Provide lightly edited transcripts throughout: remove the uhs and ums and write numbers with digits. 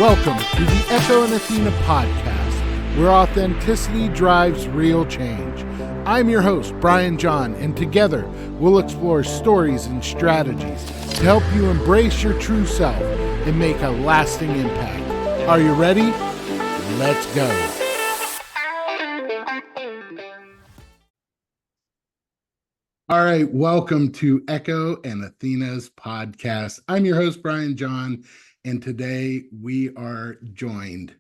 Welcome to the Echo and Athena podcast, where authenticity drives real change. I'm your host, Brian John, and together we'll explore stories and strategies to help you embrace your true self and make a lasting impact. Are you ready? Let's go. All right, welcome to Echo and Athena's podcast. I'm your host, Brian John, and today we are joined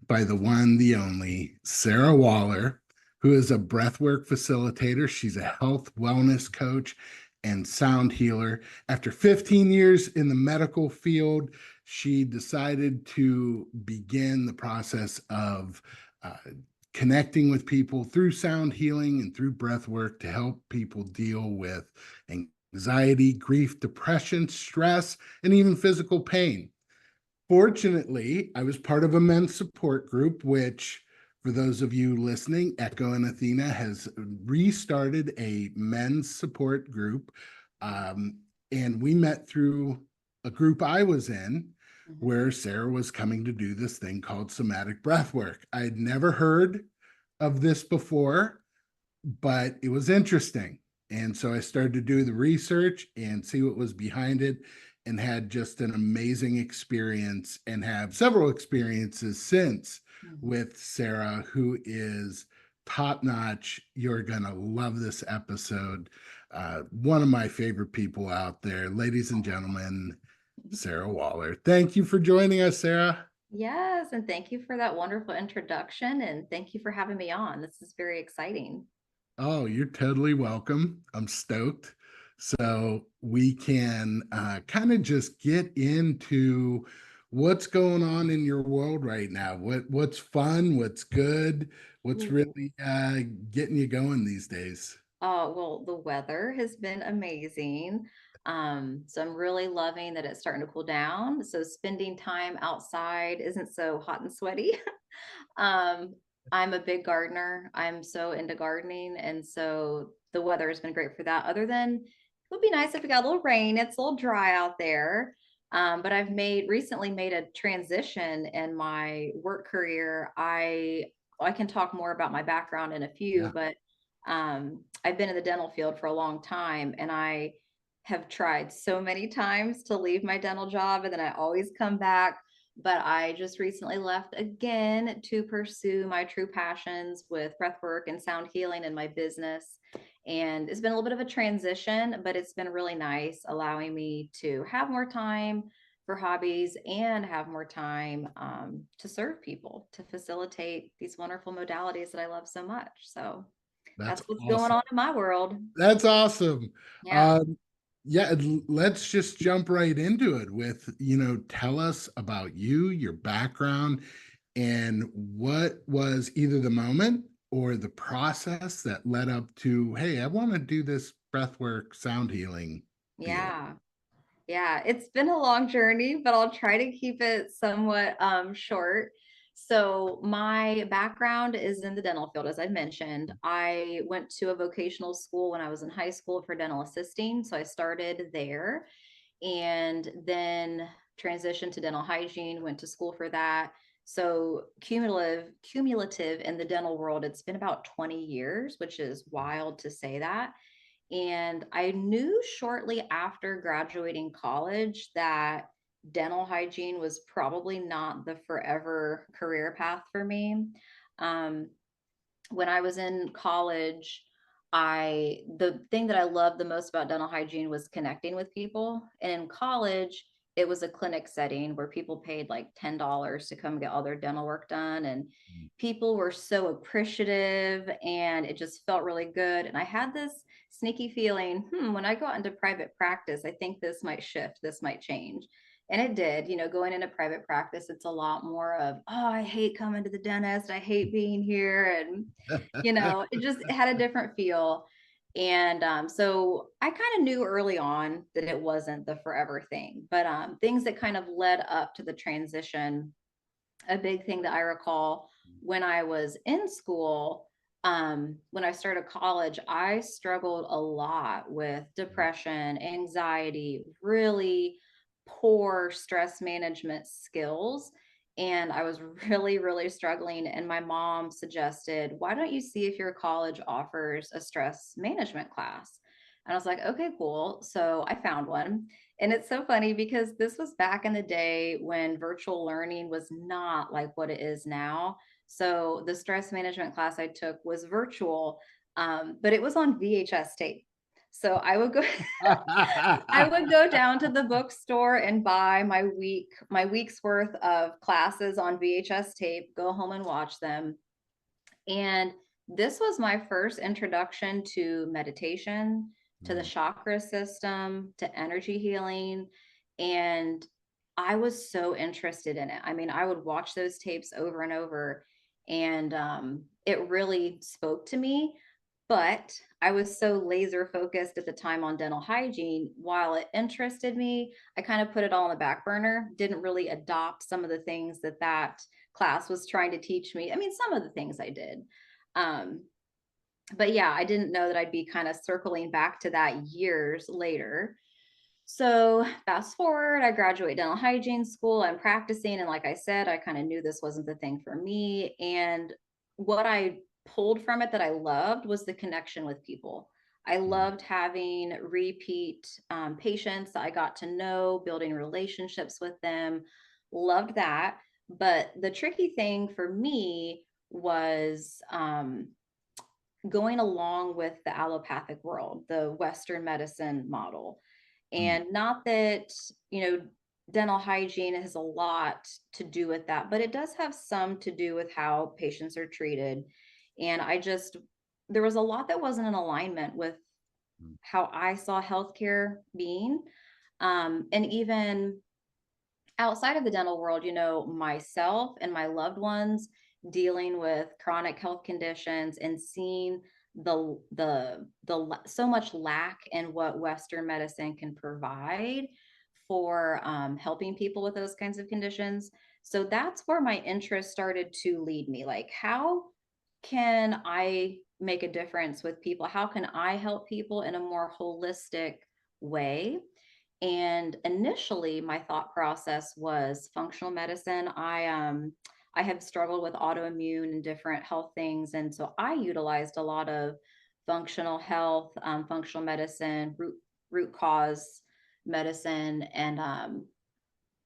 by the one, the only, Sarah Waller, who is a breathwork facilitator. She's a health wellness coach and sound healer. After 15 years in the medical field, she decided to begin the process of connecting with people through sound healing and through breath work to help people deal with anxiety, grief, depression, stress, and even physical pain. Fortunately, I was part of a men's support group, which, for those of you listening, Echo and Athena has restarted a men's support group. And we met through a group I was in where Sarah was coming to do this thing called somatic breath work. I had never heard of this before, but it was interesting. And so I started to do the research and see what was behind it, and had just an amazing experience and have several experiences since with Sarah, who is top notch. You're going to love this episode. One of my favorite people out there, ladies and gentlemen, Sarah Waller. Thank you for joining us, Sarah. Yes, and thank you for that wonderful introduction, and thank you for having me on. This is very exciting. Oh, you're totally welcome. I'm stoked. So we can kind of just get into what's going on in your world right now. What's fun, what's good, what's really getting you going these days? Well, the weather has been amazing. So I'm really loving that it's starting to cool down. So spending time outside isn't so hot and sweaty. um, I'm a big gardener. I'm so into gardening, and so the weather has been great for that. Other than it would be nice if we got a little rain. It's a little dry out there. But I've recently made a transition in my work career. I can talk more about my background in a few, Yeah. but I've been in the dental field for a long time, and I have tried so many times to leave my dental job, and then I always come back. But I just recently left again to pursue my true passions with breathwork and sound healing in my business. And it's been a little bit of a transition, but it's been really nice, allowing me to have more time for hobbies and have more time to serve people, to facilitate these wonderful modalities that I love so much. So That's that's what's going awesome. on in my world. That's awesome. Yeah. Um, yeah, let's just jump right into it with, tell us about you, your background, and what was either the moment or the process that led up to, hey, I want to do this breathwork sound healing deal. Yeah. Yeah, it's been a long journey, but I'll try to keep it somewhat short. So my background is in the dental field, as I mentioned. I went to a vocational school when I was in high school for dental assisting. So I started there and then transitioned to dental hygiene, went to school for that. So cumulative in the dental world, it's been about 20 years, which is wild to say that. And I knew shortly after graduating college that dental hygiene was probably not the forever career path for me. Um, when I was in college, the thing that I loved the most about dental hygiene was connecting with people. And in college, it was a clinic setting where people paid like $10 to come get all their dental work done. And people were so appreciative, and it just felt really good. And I had this sneaky feeling, when I go out into private practice, I think this might shift, this might change. And it did. Going into private practice, it's a lot more of, oh, I hate coming to the dentist, I hate being here. And it just had a different feel. And so I kind of knew early on that it wasn't the forever thing, but things that kind of led up to the transition. A big thing that I recall when I was in school, when I started college, I struggled a lot with depression, anxiety, really poor stress management skills. and I was really, really struggling. And my mom suggested, why don't you see if your college offers a stress management class? And I was like, okay, cool. So I found one. And it's so funny because this was back in the day when virtual learning was not like what it is now. So the stress management class I took was virtual, but it was on VHS tape. So I would go down to the bookstore and buy my week's worth of classes on VHS tape, go home and watch them. And this was my first introduction to meditation, to the chakra system, to energy healing. And I was so interested in it. I mean, I would watch those tapes over and over, and it really spoke to me. But I was so laser focused at the time on dental hygiene. While it interested me, I kind of put it all on the back burner, didn't really adopt some of the things that class was trying to teach me. I mean, some of the things I did. Um, but yeah, I didn't know that I'd be kind of circling back to that years later. So fast forward, I graduate dental hygiene school. I'm practicing. And like I said, I kind of knew this wasn't the thing for me. And what I pulled from it that I loved was the connection with people. I loved having repeat patients that I got to know, building relationships with them. Loved that. But the tricky thing for me was going along with the allopathic world, the Western medicine model. And not that, dental hygiene has a lot to do with that, but it does have some to do with how patients are treated. And there was a lot that wasn't in alignment with how I saw healthcare being. And even outside of the dental world, myself and my loved ones dealing with chronic health conditions and seeing the so much lack in what Western medicine can provide for helping people with those kinds of conditions. So that's where my interest started to lead me. Like, how can I make a difference with people? How can I help people in a more holistic way? And initially, my thought process was functional medicine. I have struggled with autoimmune and different health things, and so I utilized a lot of functional health, functional medicine, root cause medicine, and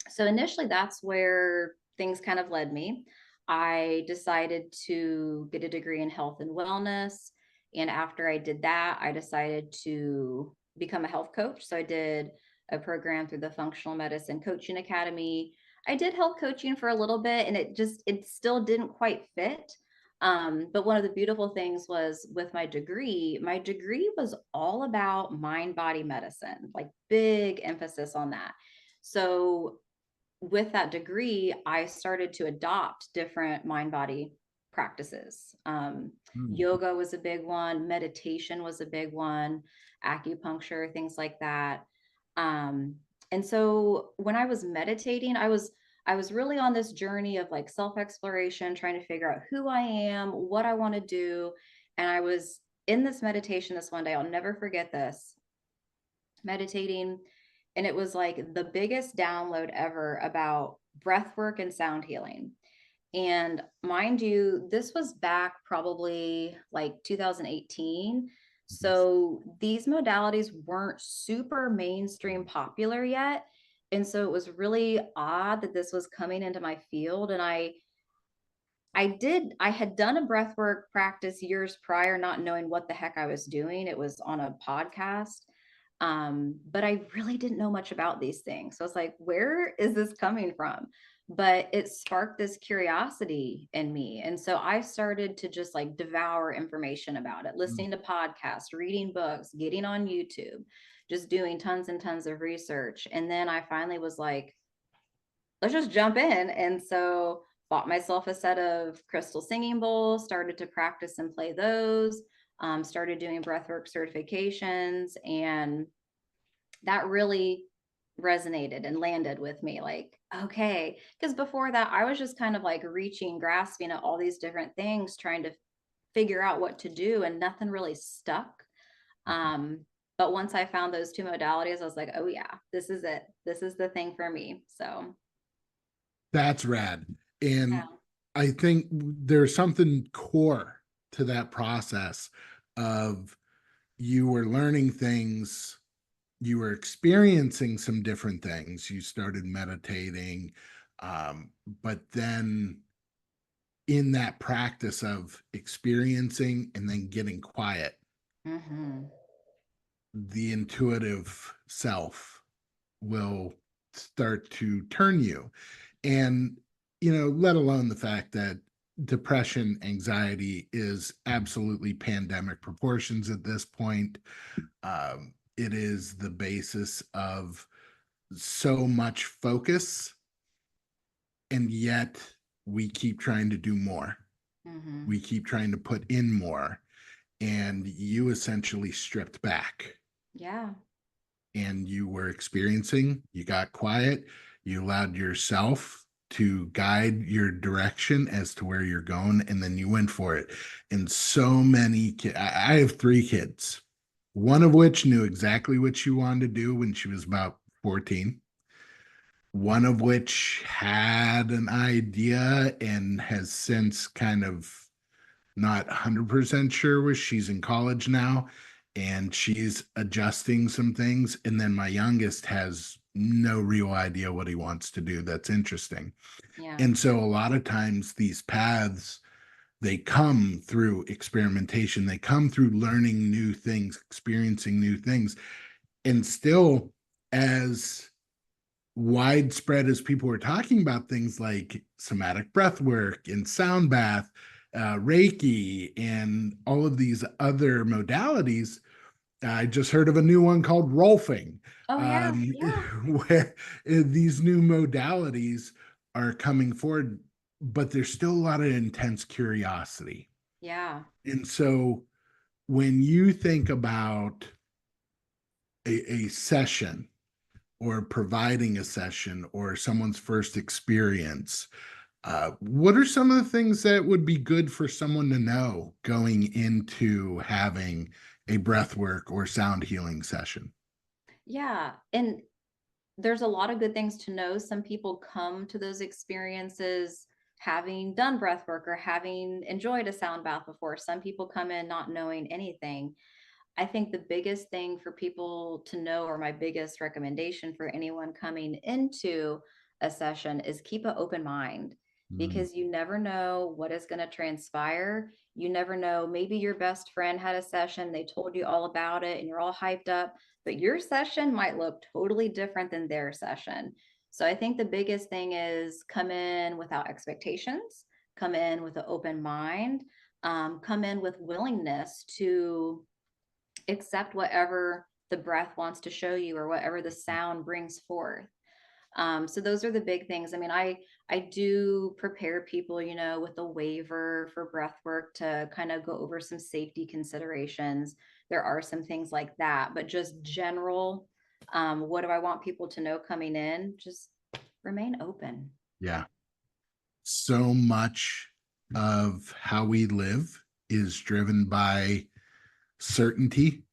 so initially, that's where things kind of led me. I decided to get a degree in health and wellness. And after I did that, I decided to become a health coach. So I did a program through the Functional Medicine Coaching Academy. I did health coaching for a little bit, and it still didn't quite fit. But one of the beautiful things was with my degree was all about mind body medicine, like big emphasis on that. So with that degree, I started to adopt different mind body practices. Yoga was a big one, meditation was a big one, acupuncture, things like that. Um, and so when I was meditating, I was really on this journey of like self exploration, trying to figure out who I am, what I want to do. And I was in this meditation this one day. I'll never forget this meditating, and it was like the biggest download ever about breath work and sound healing. And mind you, this was back probably like 2018. So these modalities weren't super mainstream popular yet. And so it was really odd that this was coming into my field. And I had done a breathwork practice years prior, not knowing what the heck I was doing. It was on a podcast. But I really didn't know much about these things. So I was like, where is this coming from? But it sparked this curiosity in me. And so I started to just like devour information about it, listening to podcasts, reading books, getting on YouTube, just doing tons and tons of research. And then I finally was like, let's just jump in. And so bought myself a set of crystal singing bowls, started to practice and play those, started doing breathwork certifications, and that really resonated and landed with me. Like, okay, because before that, I was just kind of like reaching, grasping at all these different things, trying to figure out what to do, and nothing really stuck. But once I found those two modalities, I was like, oh yeah, this is it. This is the thing for me. So That's rad. And Yeah. I think there's something core to that process of you were learning things, you were experiencing some different things, you started meditating, but then in that practice of experiencing and then getting quiet, Hmm. the intuitive self will start to turn you. And, let alone the fact that depression, anxiety is absolutely pandemic proportions at this point. It is the basis of so much focus, and yet we keep trying to do more. Hmm. We keep trying to put in more, and you essentially stripped back Yeah. and you were experiencing, you got quiet, you allowed yourself to guide your direction as to where you're going, and then you went for it. And so many I have 3 kids, one of which knew exactly what she wanted to do when she was about 14, one of which had an idea and has since kind of not 100% sure where she's in college now, and she's adjusting some things. And then my youngest has no real idea what he wants to do that's interesting. Yeah. And so a lot of times these paths, they come through experimentation, they come through learning new things, experiencing new things. And still, as widespread as people were talking about things like somatic breath work and sound bath, Reiki, and all of these other modalities, I just heard of a new one called Rolfing, Oh, yeah. um, Yeah. where these new modalities are coming forward, but there's still a lot of intense curiosity. Yeah. And so when you think about a session, or providing a session, or someone's first experience, what are some of the things that would be good for someone to know going into having a breathwork or sound healing session? Yeah. And there's a lot of good things to know. Some people come to those experiences having done breath work or having enjoyed a sound bath before. Some people come in not knowing anything. I think the biggest thing for people to know, or my biggest recommendation for anyone coming into a session, is keep an open mind, Mm, because you never know what is going to transpire. You never know. Maybe your best friend had a session, they told you all about it, and you're all hyped up, but your session might look totally different than their session. So I think the biggest thing is come in without expectations, come in with an open mind, come in with willingness to accept whatever the breath wants to show you or whatever the sound brings forth. So those are the big things. I mean, I do prepare people, with a waiver for breath work to kind of go over some safety considerations. There are some things like that, but just general, what do I want people to know coming in? Just remain open. yeah. So much of how we live is driven by certainty.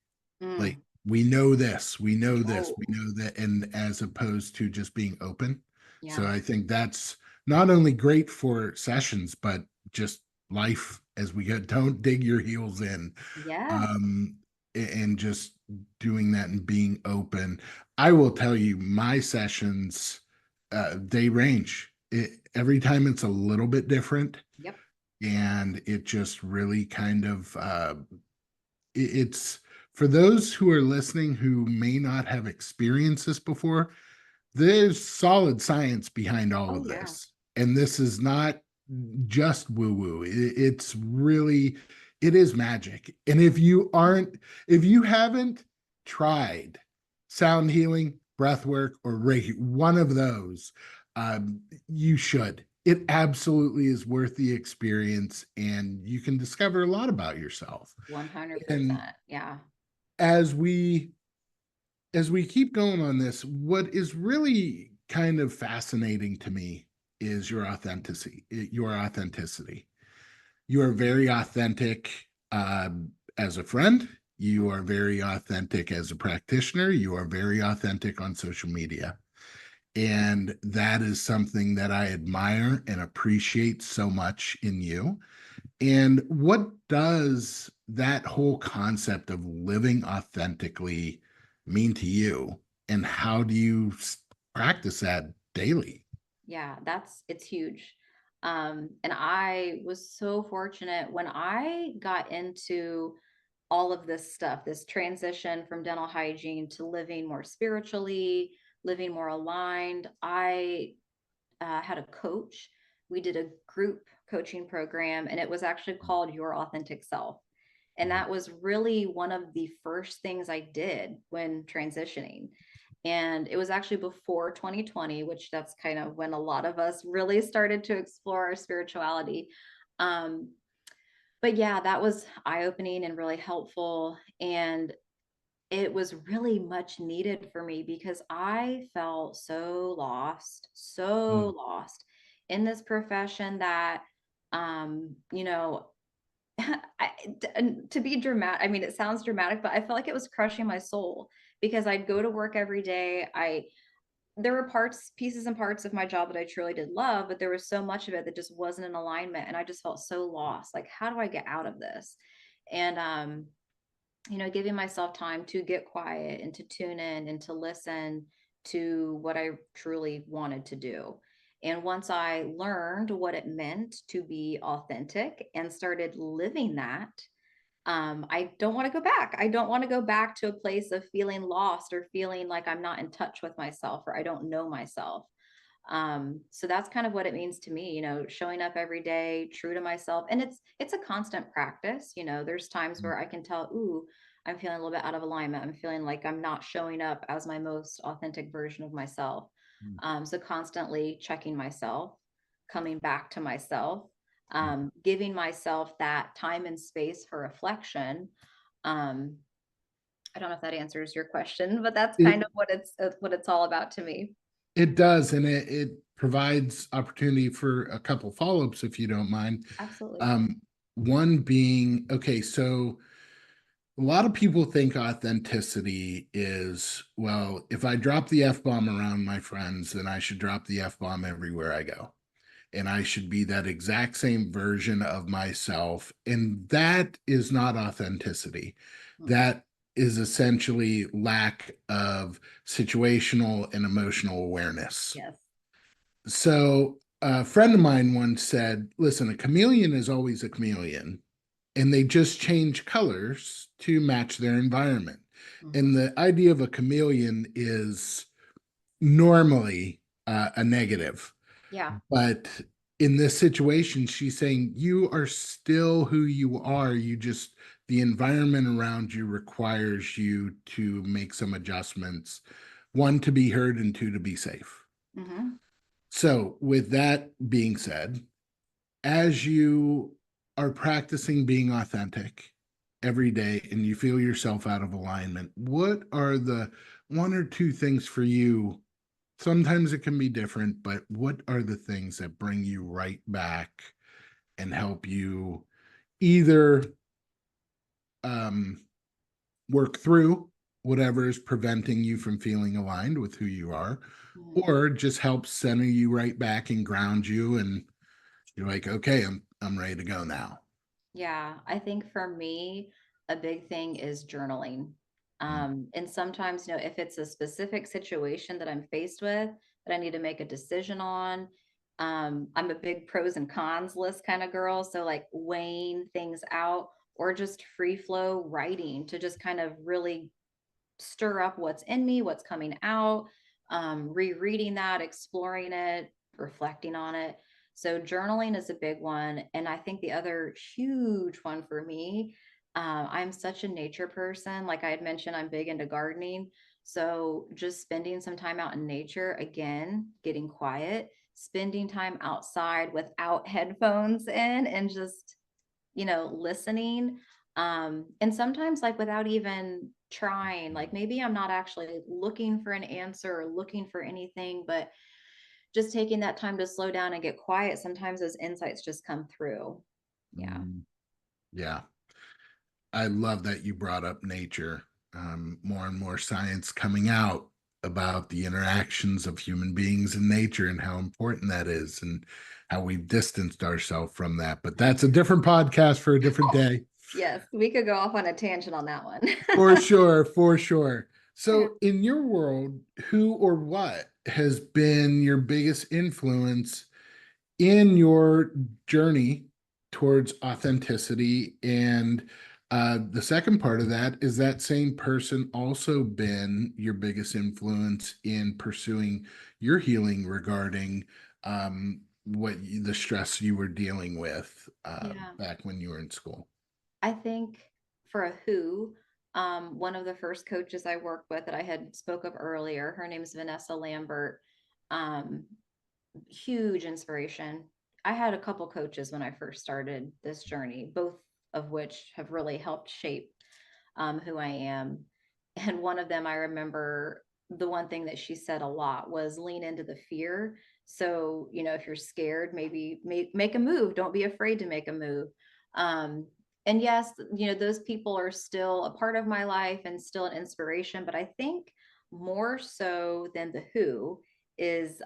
Like, Mm. we know this, we Oh, know that, and as opposed to just being open. So yeah. I think that's not only great for sessions, but just life as we go. Don't dig your heels in. Yes. Um, and just doing that and being open. I will tell you, my sessions, they range. Every time it's a little bit different, Yep. and it just really kind of it's for those who are listening who may not have experienced this before, there's solid science behind all Oh, of yeah. this. And this is not just woo woo. It's really, it is magic. And if you haven't tried sound healing, breath work, or Reiki, one of those, you should. It absolutely is worth the experience, and you can discover a lot about yourself. And 100%. Yeah. as we keep going on this, what is really kind of fascinating to me is your authenticity. You are very authentic, as a friend. You are very authentic as a practitioner. You are very authentic on social media. And that is something that I admire and appreciate so much in you. And what does that whole concept of living authentically mean to you? And how do you practice that daily? Yeah, it's huge. And I was so fortunate when I got into all of this stuff, this transition from dental hygiene to living more spiritually, living more aligned. I had a coach. We did a group coaching program, and it was actually called Your Authentic Self. And that was really one of the first things I did when transitioning. And it was actually before 2020, which that's kind of when a lot of us really started to explore our spirituality. Um, but yeah, that was eye opening and really helpful. And it was really much needed for me because I felt so Mm, lost in this profession that, you know, to be dramatic, I mean, it sounds dramatic, but I felt like it was crushing my soul because I'd go to work every day. There were pieces and parts of my job that I truly did love, but there was so much of it that just wasn't in alignment. And I just felt so lost. Like, how do I get out of this? And, giving myself time to get quiet and to tune in and to listen to what I truly wanted to do. And once I learned what it meant to be authentic and started living that, I don't want to go back. I don't want to go back to a place of feeling lost or feeling like I'm not in touch with myself or I don't know myself. So that's kind of what it means to me, showing up every day, true to myself. And it's a constant practice. There's times mm, where I can tell, ooh, I'm feeling a little bit out of alignment. I'm feeling like I'm not showing up as my most authentic version of myself. mm, So constantly checking myself, coming back to myself, mm. giving myself that time and space for reflection. Um, I don't know if that answers your question, but that's It kind of what it's all about to me. it does, and it provides opportunity for a couple follow-ups if you don't mind. Absolutely. Um, One being, okay, so a lot of people think authenticity is, well, if I drop the F bomb around my friends, then I should drop the F bomb everywhere I go. And I should be that exact same version of myself. And that is not authenticity. Mm-mm. That is essentially lack of situational and emotional awareness. Yes. So, a friend of mine once said, listen, a chameleon is always a chameleon, and they just change colors to match their environment. Hmm. And the idea of a chameleon is normally a negative. Yeah. But in this situation, she's saying you are still who you are. You just, the environment around you requires you to make some adjustments, one, to be heard, and two, to be safe. Hmm. So, with that being said, as you are practicing being authentic every day and you feel yourself out of alignment, what are the one or two things for you? Sometimes it can be different, but what are the things that bring you right back and help you either um, work through whatever is preventing you from feeling aligned with who you are, Hmm. or just help center you right back and ground you, and you're like, okay, I'm ready to go now. Yeah, I think for me, a big thing is journaling. Mm, And sometimes, if it's a specific situation that I'm faced with that I need to make a decision on, I'm a big pros and cons list kind of girl. So, like weighing things out or just free flow writing to just kind of really stir up what's in me, what's coming out, rereading that, exploring it, reflecting on it. So, journaling is a big one. And I think the other huge one for me, I'm such a nature person. Like I had mentioned, I'm big into gardening. So, just spending some time out in nature, again, getting quiet, spending time outside without headphones in, and just listening. And sometimes, like, without even trying, like, maybe I'm not actually looking for an answer or looking for anything, but just taking that time to slow down and get quiet. Sometimes those insights just come through. Yeah. mm, yeah, I love that you brought up nature. More and more science coming out about the interactions of human beings and nature and how important that is and how we've distanced ourselves from that. But that's a different podcast for a different day. Yes, we could go off on a tangent on that one. For sure, for sure. So, in your world, who or what has been your biggest influence in your journey towards authenticity? And the second part of that is that same person also been your biggest influence in pursuing your healing regarding the stress you were dealing with Yeah. back when you were in school? I think for a who, one of the first coaches I worked with that I had spoke of earlier, her name is Vanessa Lambert. Um, Huge inspiration. I had a couple coaches when I first started this journey, both of which have really helped shape who I am. And one of them, I remember the one thing that she said a lot was lean into the fear. So, if you're scared, maybe make a move. Don't be afraid to make a move. Um, and yes, those people are still a part of my life and still an inspiration. But I think more so than the who is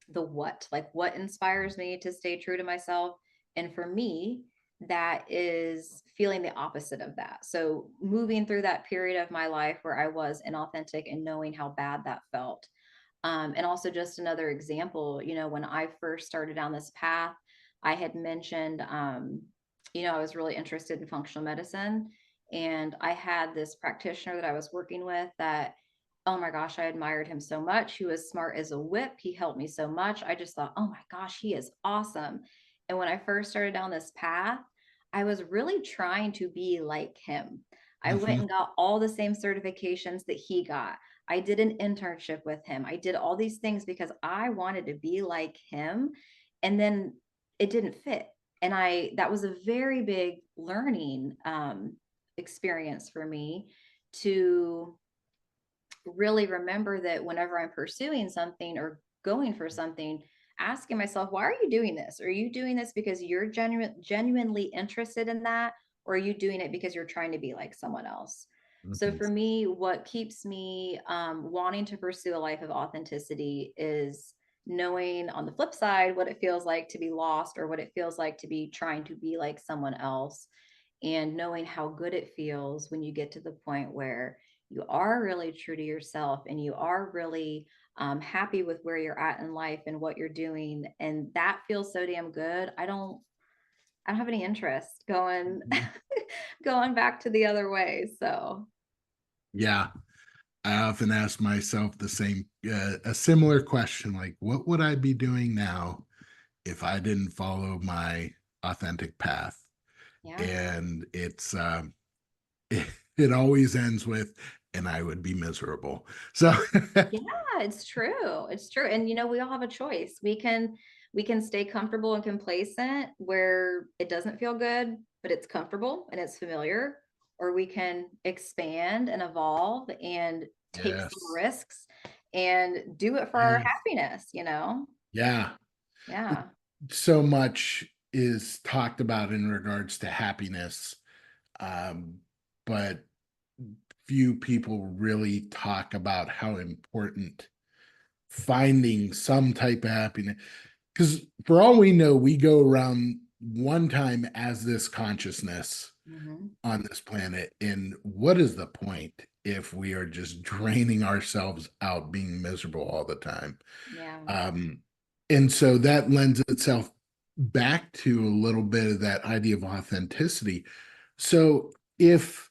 the what, like what inspires me to stay true to myself. And for me, that is feeling the opposite of that. So moving through that period of my life where I was inauthentic and knowing how bad that felt. And also, just another example, when I first started down this path, I had mentioned, I was really interested in functional medicine. And I had this practitioner that I was working with that, oh my gosh, I admired him so much. He was smart as a whip. He helped me so much. I just thought, oh my gosh, he is awesome. And when I first started down this path, I was really trying to be like him. I went Mhm. and got all the same certifications that he got. I did an internship with him. I did all these things because I wanted to be like him. And then it didn't fit. And that was a very big learning experience for me to really remember that whenever I'm pursuing something or going for something, asking myself, why are you doing this? Are you doing this because you're genuinely interested in that? Or are you doing it because you're trying to be like someone else? So Mhm. for me, what keeps me wanting to pursue a life of authenticity is knowing on the flip side what it feels like to be lost or what it feels like to be trying to be like someone else, and knowing how good it feels when you get to the point where you are really true to yourself and you are really happy with where you're at in life and what you're doing, and that feels so damn good. I don't have any interest going Mhm. going back to the other way. So Yeah, I often ask myself a similar question, like, what would I be doing now if I didn't follow my authentic path? yeah. And it always ends with, and I would be miserable. So, Yeah, it's true. It's true. And we all have a choice. We can stay comfortable and complacent where it doesn't feel good, but it's comfortable and it's familiar, or we can expand and evolve and take some yes, risks and do it for our yes, happiness. yeah. Yeah. So much is talked about in regards to happiness, but few people really talk about how important finding some type of happiness, because for all we know, we go around one time as this consciousness Hmm. on this planet. And what is the point if we are just draining ourselves out, being miserable all the time? Yeah. Um, and so that lends itself back to a little bit of that idea of authenticity. So if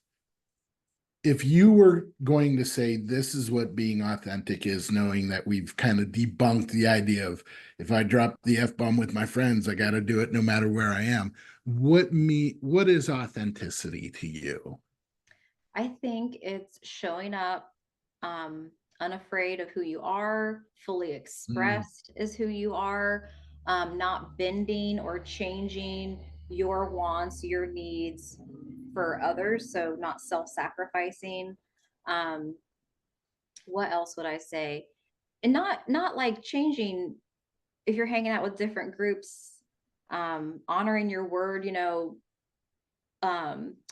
you were going to say this is what being authentic is, knowing that we've kind of debunked the idea of if I drop the F bomb with my friends, I got to do it no matter where I am. What is authenticity to you? I think it's showing up um, unafraid of who you are, fully Mm, expressed as who you are, not bending or changing your wants, your needs for others. So, not self sacrificing. Um, what else would I say? And not like changing if you're hanging out with different groups, honoring your word,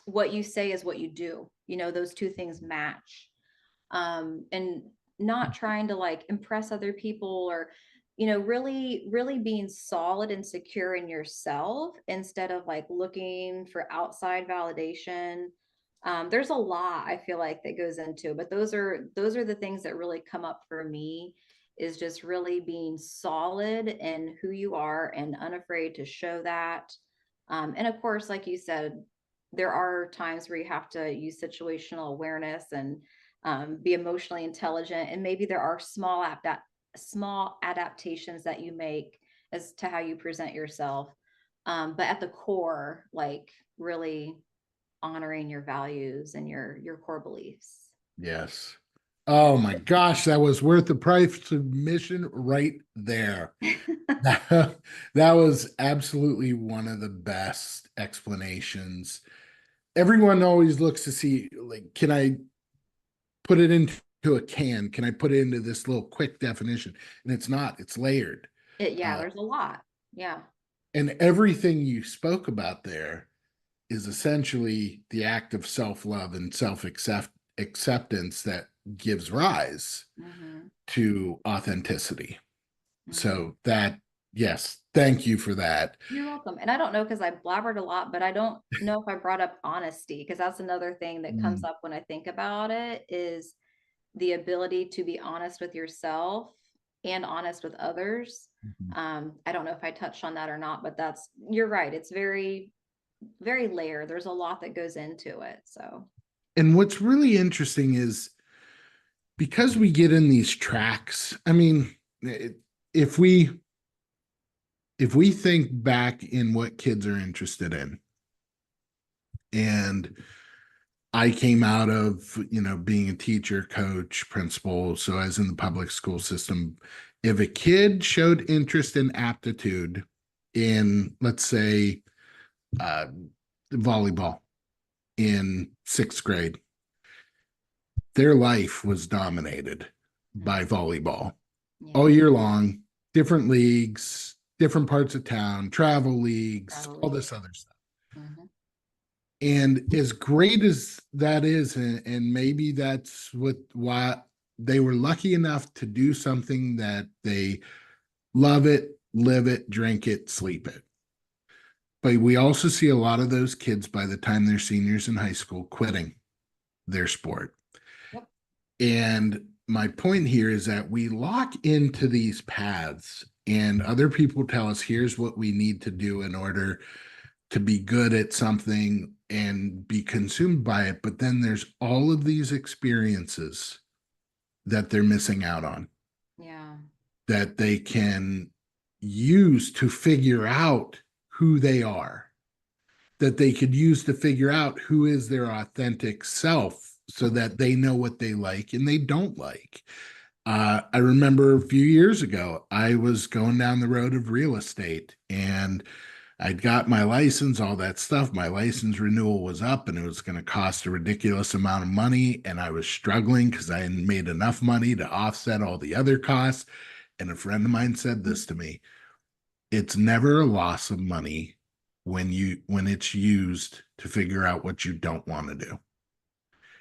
what you say is what you do. Those two things match. and not trying to like impress other people, or really really being solid and secure in yourself instead of like looking for outside validation. There's a lot I feel like that goes into, but those are the things that really come up for me, is just really being solid in who you are and unafraid to show that. And of course, like you said, there are times where you have to use situational awareness and be emotionally intelligent, and maybe there are small adaptations that you make as to how you present yourself. But at the core, like really honoring your values and your core beliefs. Yes. Yeah. Oh my gosh, that was worth the price submission right there. That was absolutely one of the best explanations. Everyone always looks to see, like, can I put it into a can? Can I put it into this little quick definition? And it's not, it's layered. Yeah, Uh, there's a lot. Yeah. and everything you spoke about there is essentially the act of self love and self acceptance that gives rise Hmm. to authenticity. Hmm. So, that, yes, thank you for that. You're welcome. And I don't know, because I blabbered a lot, but I don't know if I brought up honesty, because that's another thing that comes Mm, up when I think about it, is the ability to be honest with yourself and honest with others. mhm. I don't know if I touched on that or not, but you're right. It's very, very layered. There's a lot that goes into it. So, And what's really interesting is because we get in these tracks, I mean, if we think back in what kids are interested in, and I came out of, being a teacher, coach, principal, so I was in the public school system. If a kid showed interest and aptitude in, let's say, uh, volleyball in sixth grade, their life was dominated by mhm. volleyball all Yeah, year long, different leagues, different parts of town, travel leagues, all probably. this other stuff. Hmm. And as great as that is, and maybe that's why they were lucky enough to do something that they love it, live it, drink it, sleep it. But we also see a lot of those kids by the time they're seniors in high school quitting their sport. Yep. And my point here is that we lock into these paths, and other people tell us, here's what we need to do in order to be good at something and be consumed by it. But then there's all of these experiences that they're missing out on, Yeah. that they can use to figure out who they are, that they could use to figure out who is their authentic self, so that they know what they like and they don't like. I remember a few years ago, I was going down the road of real estate, and I'd got my license, all that stuff. My license renewal was up and it was going to cost a ridiculous amount of money. And I was struggling because I hadn't made enough money to offset all the other costs. And a friend of mine said this to me: it's never a loss of money when it's used to figure out what you don't want to do.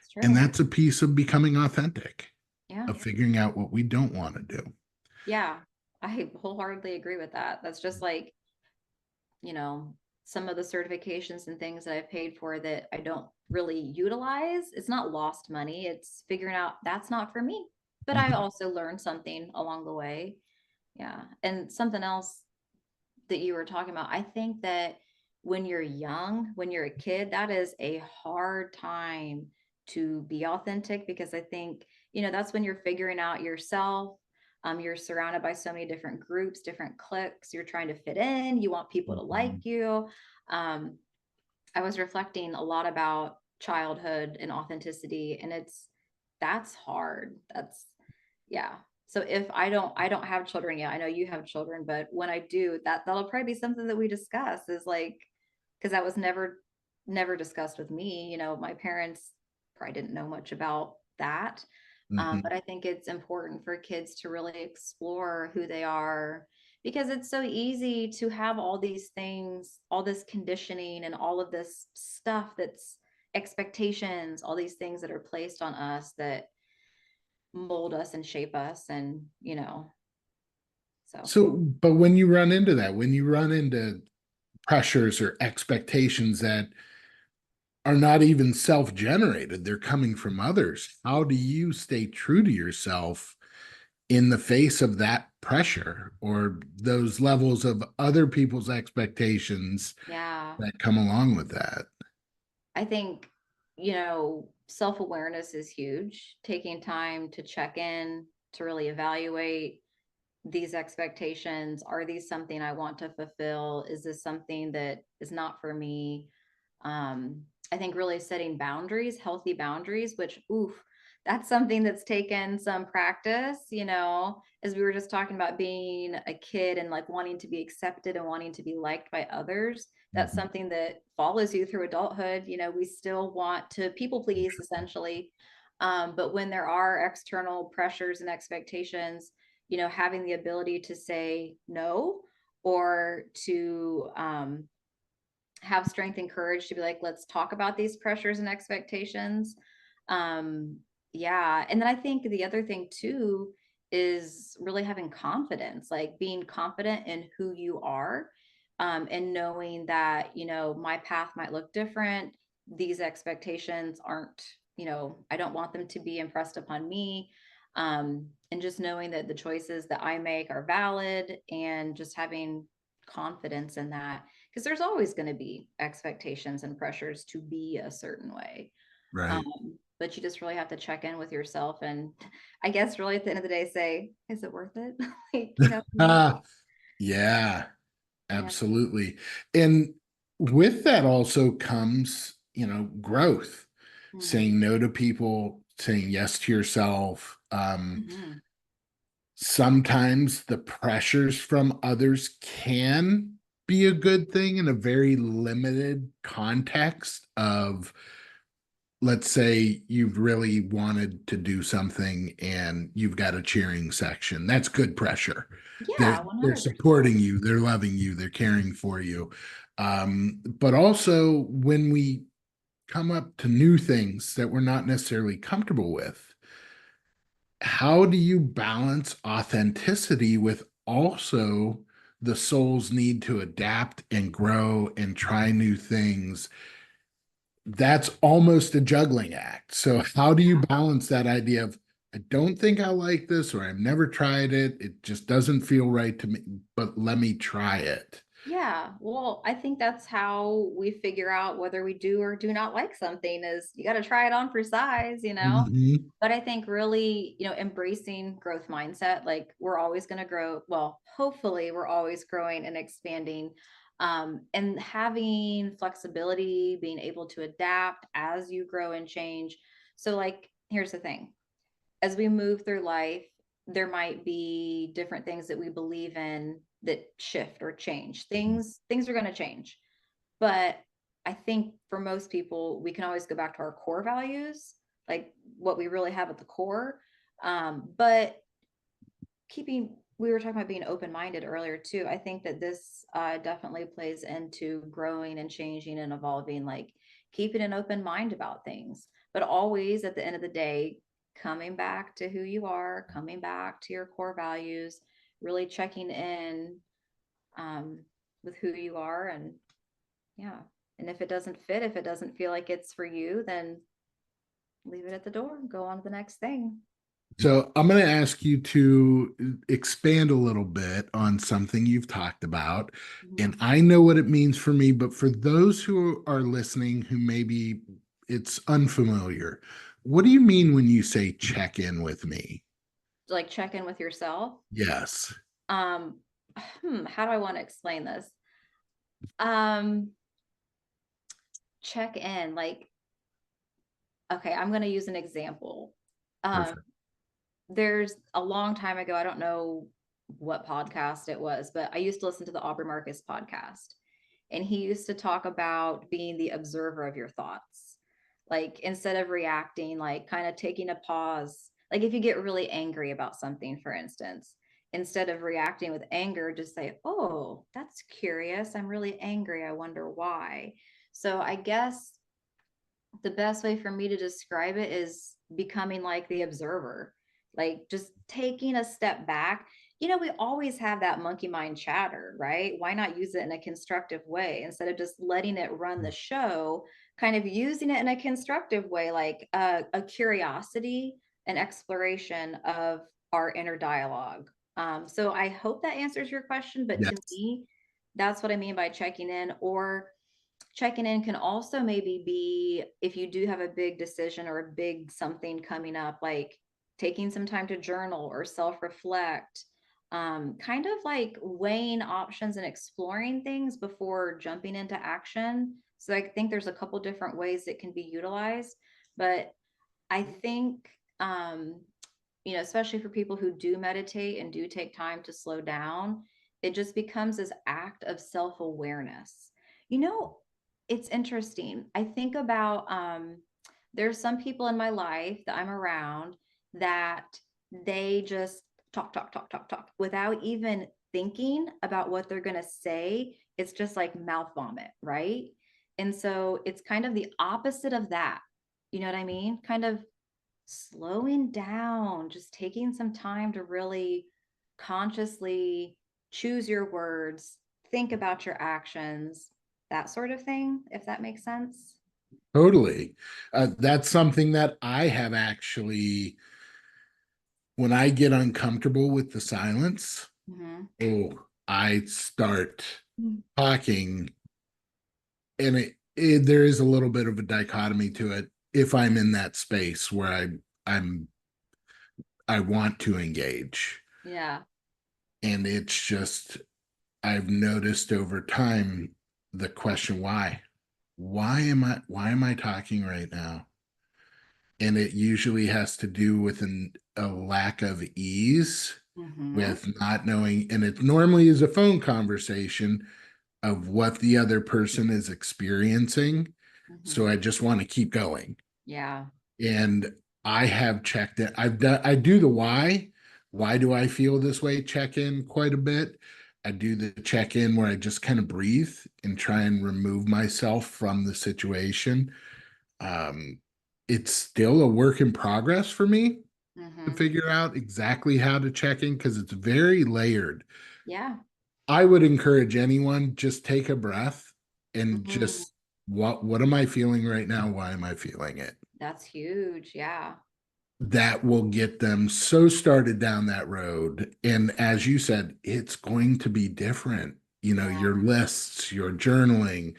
It's And true. that's a piece of becoming authentic, Yeah. of figuring out what we don't want to do. Yeah. I wholeheartedly agree with that. That's just like, you know, some of the certifications and things that I've paid for that I don't really utilize. It's not lost money. It's figuring out that's not for me. But I Mhm. also learned something along the way. Yeah. And something else that you were talking about, I think that when you're young, when you're a kid, that is a hard time to be authentic, because I think, that's when you're figuring out yourself. You're surrounded by so many different groups, different cliques. You're trying to fit in. You want people to like Mhm. you. Um, I was reflecting a lot about childhood and authenticity, and that's hard. Yeah. So if I don't have children yet. I know you have children, but when I do, that'll probably be something that we discuss, is like, because that was never discussed with me. My parents probably didn't know much about that. But Mhm. I think it's important for kids to really explore who they are, because it's so easy to have all these things, all this conditioning and all of this stuff that's expectations, all these things that are placed on us that mold us and shape us. And, so So, but when you run into that, when you run into pressures or expectations that are not even self-generated, they're coming from others, how do you stay true to yourself in the face of that pressure or those levels of other people's expectations yeah, that come along with that? I think, self-awareness is huge. Taking time to check in, to really evaluate these expectations. Are these something I want to fulfill? Is this something that is not for me? I think really setting boundaries, healthy boundaries, which, oof, that's something that's taken some practice, as we were just talking about being a kid and like wanting to be accepted and wanting to be liked by others. That's Mhm. something that follows you through adulthood. We still want to people please essentially. But when there are external pressures and expectations, having the ability to say no, or to have strength and courage to be like, let's talk about these pressures and expectations. Um, yeah. And then I think the other thing too is really having confidence, like being confident in who you are, and knowing that, my path might look different. These expectations aren't, I don't want them to be impressed upon me. And just knowing that the choices that I make are valid, and just having confidence in that, because there's always going to be expectations and pressures to be a certain way. Right. But you just really have to check in with yourself, and I guess really at the end of the day say, is it worth it? Like, Ah, yeah, yeah. absolutely. And with that also comes, growth, Hmm. saying no to people, saying yes to yourself. Hmm. Sometimes the pressures from others can be a good thing in a very limited context of, let's say you've really wanted to do something and you've got a cheering section. That's good pressure. They're Yeah, they're 100%. supporting you, they're loving you, they're caring for you. But also when we come up to new things that we're not necessarily comfortable with, how do you balance authenticity with also the soul's need to adapt and grow and try new things? That's almost a juggling act. So, how do you balance that idea of, I don't think I like this, or I've never tried it, it just doesn't feel right to me, but let me try it? Yeah, well, I think that's how we figure out whether we do or do not like something, is you got to try it on for size. Mhm. But I think really, embracing growth mindset, like we're always going to grow. Well, hopefully we're always growing and expanding. And having flexibility, being able to adapt as you grow and change. So like, here's the thing, as we move through life, there might be different things that we believe in that shift or change. Things are going to change. But I think for most people, we can always go back to our core values, like what we really have at the core. But we were talking about being open-minded earlier too. I think that this definitely plays into growing and changing and evolving, like keeping an open mind about things, but always at the end of the day, coming back to who you are, coming back to your core values, really checking in, um, with who you are. And yeah. And if it doesn't fit, if it doesn't feel like it's for you, then leave it at the door and go on to the next thing. So I'm going to ask you to expand a little bit on something you've talked about. And Mhm. I know what it means for me, but for those who are listening who maybe it's unfamiliar, what do you mean when you say check in with me? Like check in with yourself. Yes. Um, how do I want to explain this? Um, check in, like, okay, I'm going to use an example. Um, Perfect. there's a long time ago, I don't know what podcast it was, but I used to listen to the Aubrey Marcus podcast. And he used to talk about being the observer of your thoughts. Like instead of reacting, like kind of taking a pause. Like if you get really angry about something, for instance, instead of reacting with anger, just say, oh, that's curious. I'm really angry. I wonder why. So I guess the best way for me to describe it is becoming like the observer, like just taking a step back. We always have that monkey mind chatter, right? Why not use it in a constructive way instead of just letting it run the show, kind of using it in a constructive way, like a curiosity and exploration of our inner dialogue. So I hope that answers your question, but to Yes. me, that's what I mean by checking in. Or checking in can also maybe be if you do have a big decision or a big something coming up, like taking some time to journal or self-reflect, kind of like weighing options and exploring things before jumping into action. So I think there's a couple different ways it can be utilized, but I think especially for people who do meditate and do take time to slow down, it just becomes this act of self-awareness. You know, it's interesting. I think about there's some people in my life that I'm around that they just talk, talk, talk, talk, talk without even thinking about what they're going to say. It's just like mouth vomit, right? And so it's kind of the opposite of that. You know what I mean? Kind of slowing down, just taking some time to really consciously choose your words, think about your actions, that sort of thing, if that makes sense. Totally. That's something that I have actually, when I get uncomfortable with the silence, Mm-hmm. oh, I start talking, and there is a little bit of a dichotomy to it if I'm in that space where I'm I want to engage. Yeah. And it's just, I've noticed over time the question, why? Why am I talking right now? And it usually has to do with a lack of ease Mm-hmm. with not knowing, and it normally is a phone conversation of what the other person is experiencing. Mm-hmm. So I just want to keep going. Yeah. And I have checked it. I do the why. Why do I feel this way? Check in quite a bit. I do the check in where I just kind of breathe and try and remove myself from the situation. Um, it's still a work in progress for me to Mm-hmm. figure out exactly how to check in because it's very layered. Yeah. I would encourage anyone just take a breath and Mm-hmm. just what am I feeling right now? Why am I feeling it? That's huge. Yeah. That will get them so started down that road. And as you said, it's going to be different. Yeah. Your lists, your journaling,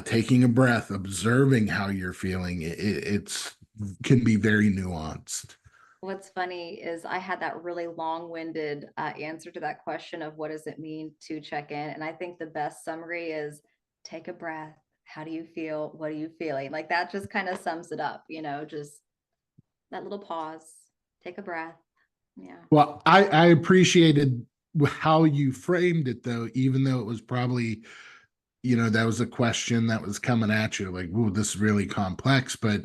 taking a breath, observing how you're feeling. It's can be very nuanced. What's funny is I had that really long-winded answer to that question of what does it mean to check in? And I think the best summary is take a breath. How do you feel? What are you feeling? Like that just kind of sums it up, just that little pause, take a breath. Yeah. Well, I appreciated how you framed it, though, even though it was probably, that was a question that was coming at you like, "Ooh, this is really complex," but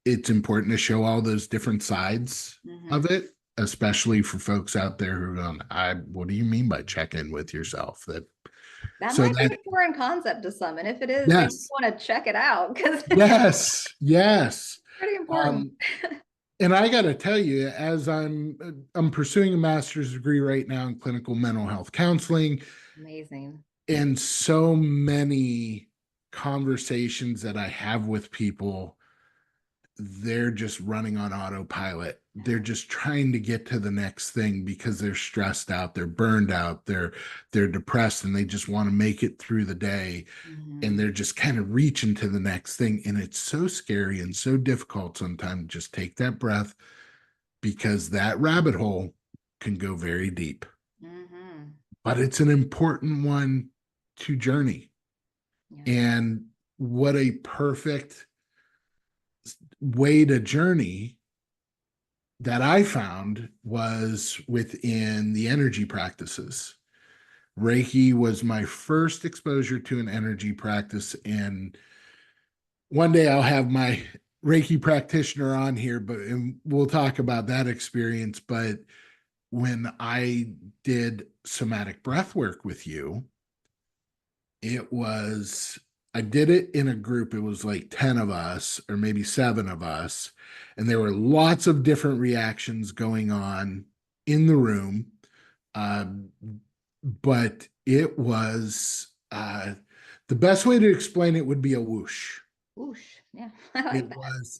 it's important to show all those different sides Mm-hmm. of it, especially for folks out there who are going, what do you mean by check in with yourself? That So might be that, a foreign concept to some. And if it is, they yes, want to check it out because it's yes. pretty important. Um, and I got to tell you, as I'm pursuing a master's degree right now in clinical mental health counseling, Amazing. and so many conversations that I have with people, they're just running on autopilot. They're just trying to get to the next thing because they're stressed out, they're burned out, they're depressed, and they just want to make it through the day. And Mm-hmm. they're just kind of reaching to the next thing. And it's so scary and so difficult sometimes to just take that breath because that rabbit hole can go very deep. Mm-hmm. But it's an important one to journey. Yeah. And what a perfect way to journey that I found was within the energy practices. Reiki was my first exposure to an energy practice. And one day I'll have my Reiki practitioner on here, but and we'll talk about that experience. But when I did somatic breath work with you, it was I did it in a group. It was like 10 of us, or maybe seven of us. And there were lots of different reactions going on in the room. Um, but it was the best way to explain it would be a whoosh. Whoosh. Yeah, I like that.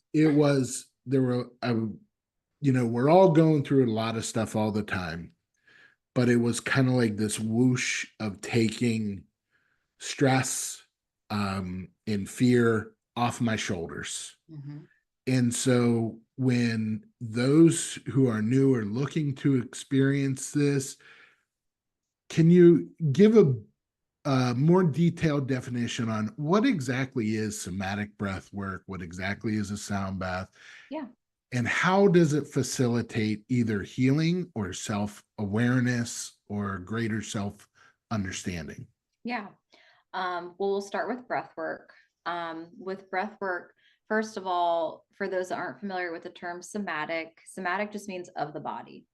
There were, we're all going through a lot of stuff all the time, but it was kind of like this whoosh of taking stress and fear off my shoulders. Mhm. And so when those who are new are looking to experience this, can you give a more detailed definition on what exactly is somatic breath work? What exactly is a sound bath? Yeah. And how does it facilitate either healing or self awareness or greater self understanding? Yeah. Well, we'll start with breath work. With breath work, first of all, for those that aren't familiar with the term somatic, somatic just means of the body.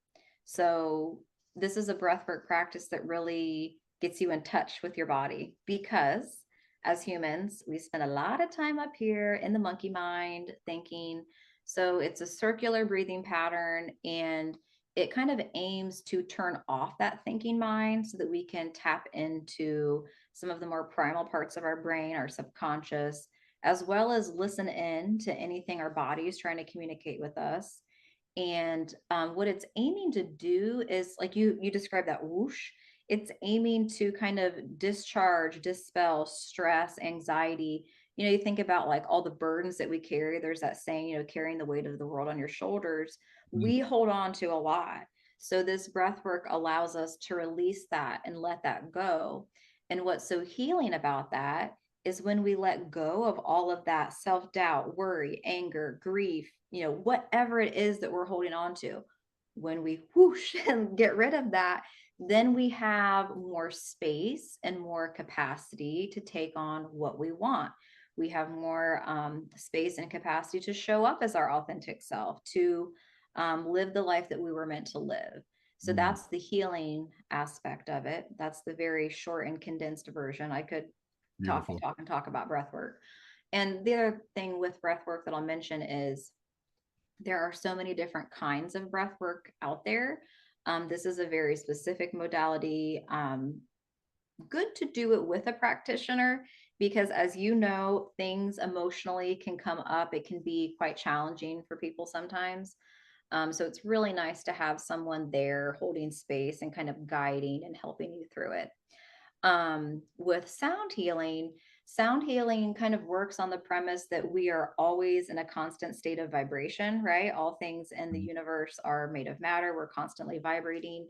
So this is a breathwork practice that really gets you in touch with your body because as humans, we spend a lot of time up here in the monkey mind thinking. So it's a circular breathing pattern and it kind of aims to turn off that thinking mind so that we can tap into some of the more primal parts of our brain, our subconscious, as well as listen in to anything our body is trying to communicate with us. And what it's aiming to do is like you described that whoosh. It's aiming to kind of discharge, dispel stress, anxiety. You think about like all the burdens that we carry. There's that saying, carrying the weight of the world on your shoulders. Mm, We hold on to a lot. So this breath work allows us to release that and let that go. And what's so healing about that is when we let go of all of that self doubt, worry, anger, grief, whatever it is that we're holding on to. When we whoosh and get rid of that, then we have more space and more capacity to take on what we want. We have more space and capacity to show up as our authentic self, to live the life that we were meant to live. So mm, that's the healing aspect of it. That's the very short and condensed version. I could talk and beautiful. talk and talk about breath work. And the other thing with breath work that I'll mention is there are so many different kinds of breath work out there. This is a very specific modality. Good to do it with a practitioner because, as you know, things emotionally can come up. It can be quite challenging for people sometimes. So it's really nice to have someone there holding space and kind of guiding and helping you through it. With sound healing kind of works on the premise that we are always in a constant state of vibration, right? All things in the Mm, universe are made of matter. We're constantly vibrating.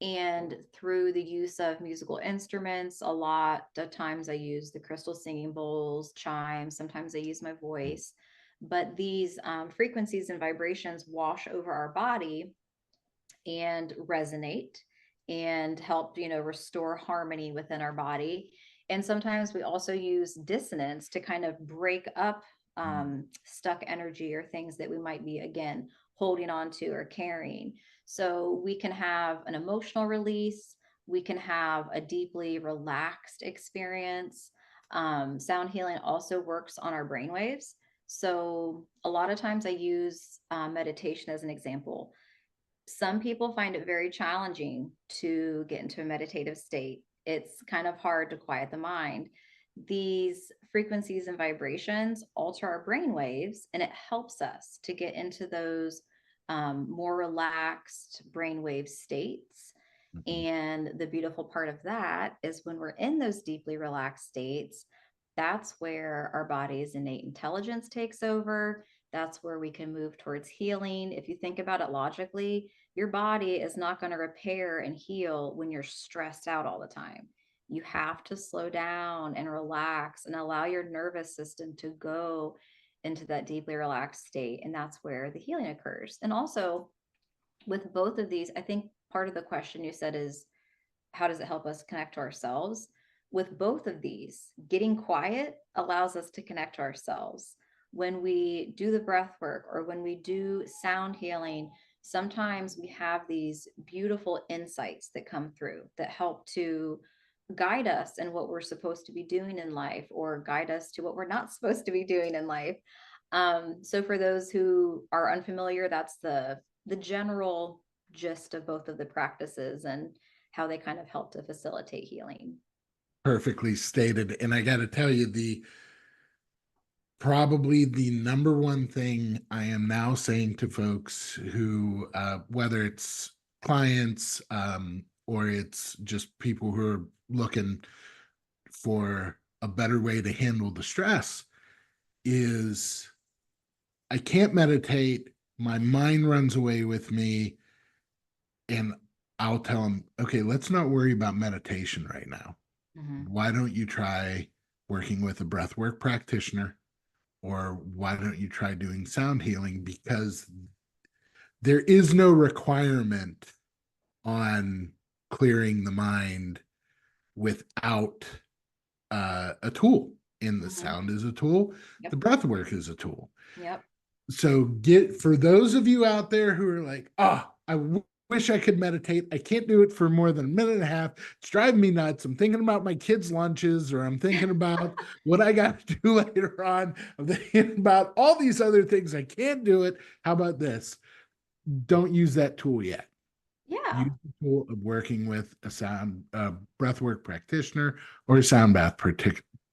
And through the use of musical instruments, a lot of times I use the crystal singing bowls, chimes, sometimes I use my voice. But these frequencies and vibrations wash over our body and resonate and help restore harmony within our body. And sometimes we also use dissonance to kind of break up mm, stuck energy or things that we might be again holding on to or carrying. So we can have an emotional release, we can have a deeply relaxed experience. Sound healing also works on our brain waves. So a lot of times I use meditation as an example. Some people find it very challenging to get into a meditative state. It's kind of hard to quiet the mind. These frequencies and vibrations alter our brain waves, and it helps us to get into those more relaxed brainwave states. mhm, And the beautiful part of that is when we're in those deeply relaxed states, that's where our body's innate intelligence takes over. That's where we can move towards healing. If you think about it logically, your body is not going to repair and heal when you're stressed out all the time. You have to slow down and relax and allow your nervous system to go into that deeply relaxed state. And that's where the healing occurs. And also, with both of these, I think part of the question you said is how does it help us connect to ourselves? With both of these, getting quiet allows us to connect to ourselves. When we do the breath work or when we do sound healing, sometimes we have these beautiful insights that come through that help to guide us in what we're supposed to be doing in life, or guide us to what we're not supposed to be doing in life. So for those who are unfamiliar, that's the general gist of both of the practices and how they kind of help to facilitate healing. Perfectly stated. And I got to tell you, probably the number one thing I am now saying to folks who, whether it's clients, or it's just people who are looking for a better way to handle the stress, is I can't meditate. My mind runs away with me, and I'll tell them, okay, let's not worry about meditation right now. Mhm. Why don't you try working with a breathwork practitioner? Or why don't you try doing sound healing? Because there is no requirement on clearing the mind without a tool. And the Mhm. sound is a tool, the Yep. breath work is a tool. Yep. So, for those of you out there who are like, oh, wish I could meditate. I can't do it for more than a minute and a half. It's driving me nuts. I'm thinking about my kids' lunches, or I'm thinking about what I got to do later on. I'm thinking about all these other things. I can't do it. How about this? Don't use that tool yet. Yeah. Use the tool of working with a breathwork practitioner or a sound bath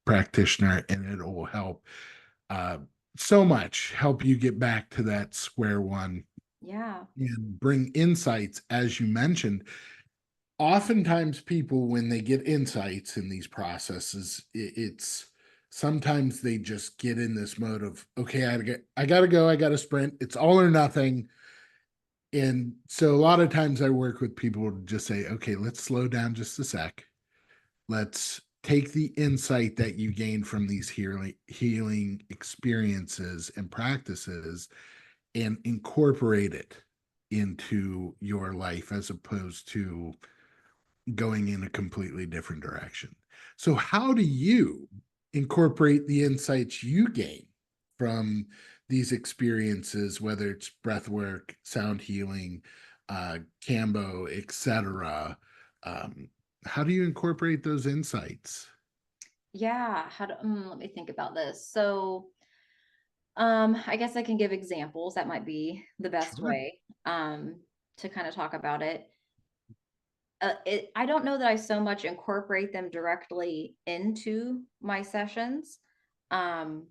practitioner, and it will help uh, so much. Help you get back to that square one Yeah. and bring insights, as you mentioned. Oftentimes people, when they get insights in these processes, it's sometimes they just get in this mode of, okay, I gotta go, I gotta sprint, it's all or nothing. And so a lot of times I work with people to just say, okay, let's slow down just a sec. Let's take the insight that you gain from these healing experiences and practices and incorporate it into your life, as opposed to going in a completely different direction. So, how do you incorporate the insights you gain from these experiences, whether it's breath work, sound healing, Cambo, etc.? Um, how do you incorporate those insights? Yeah. Let me think about this. So, I guess I can give examples. That might be the best Sure. way to kind of talk about it. I don't know that I so much incorporate them directly into my sessions, um,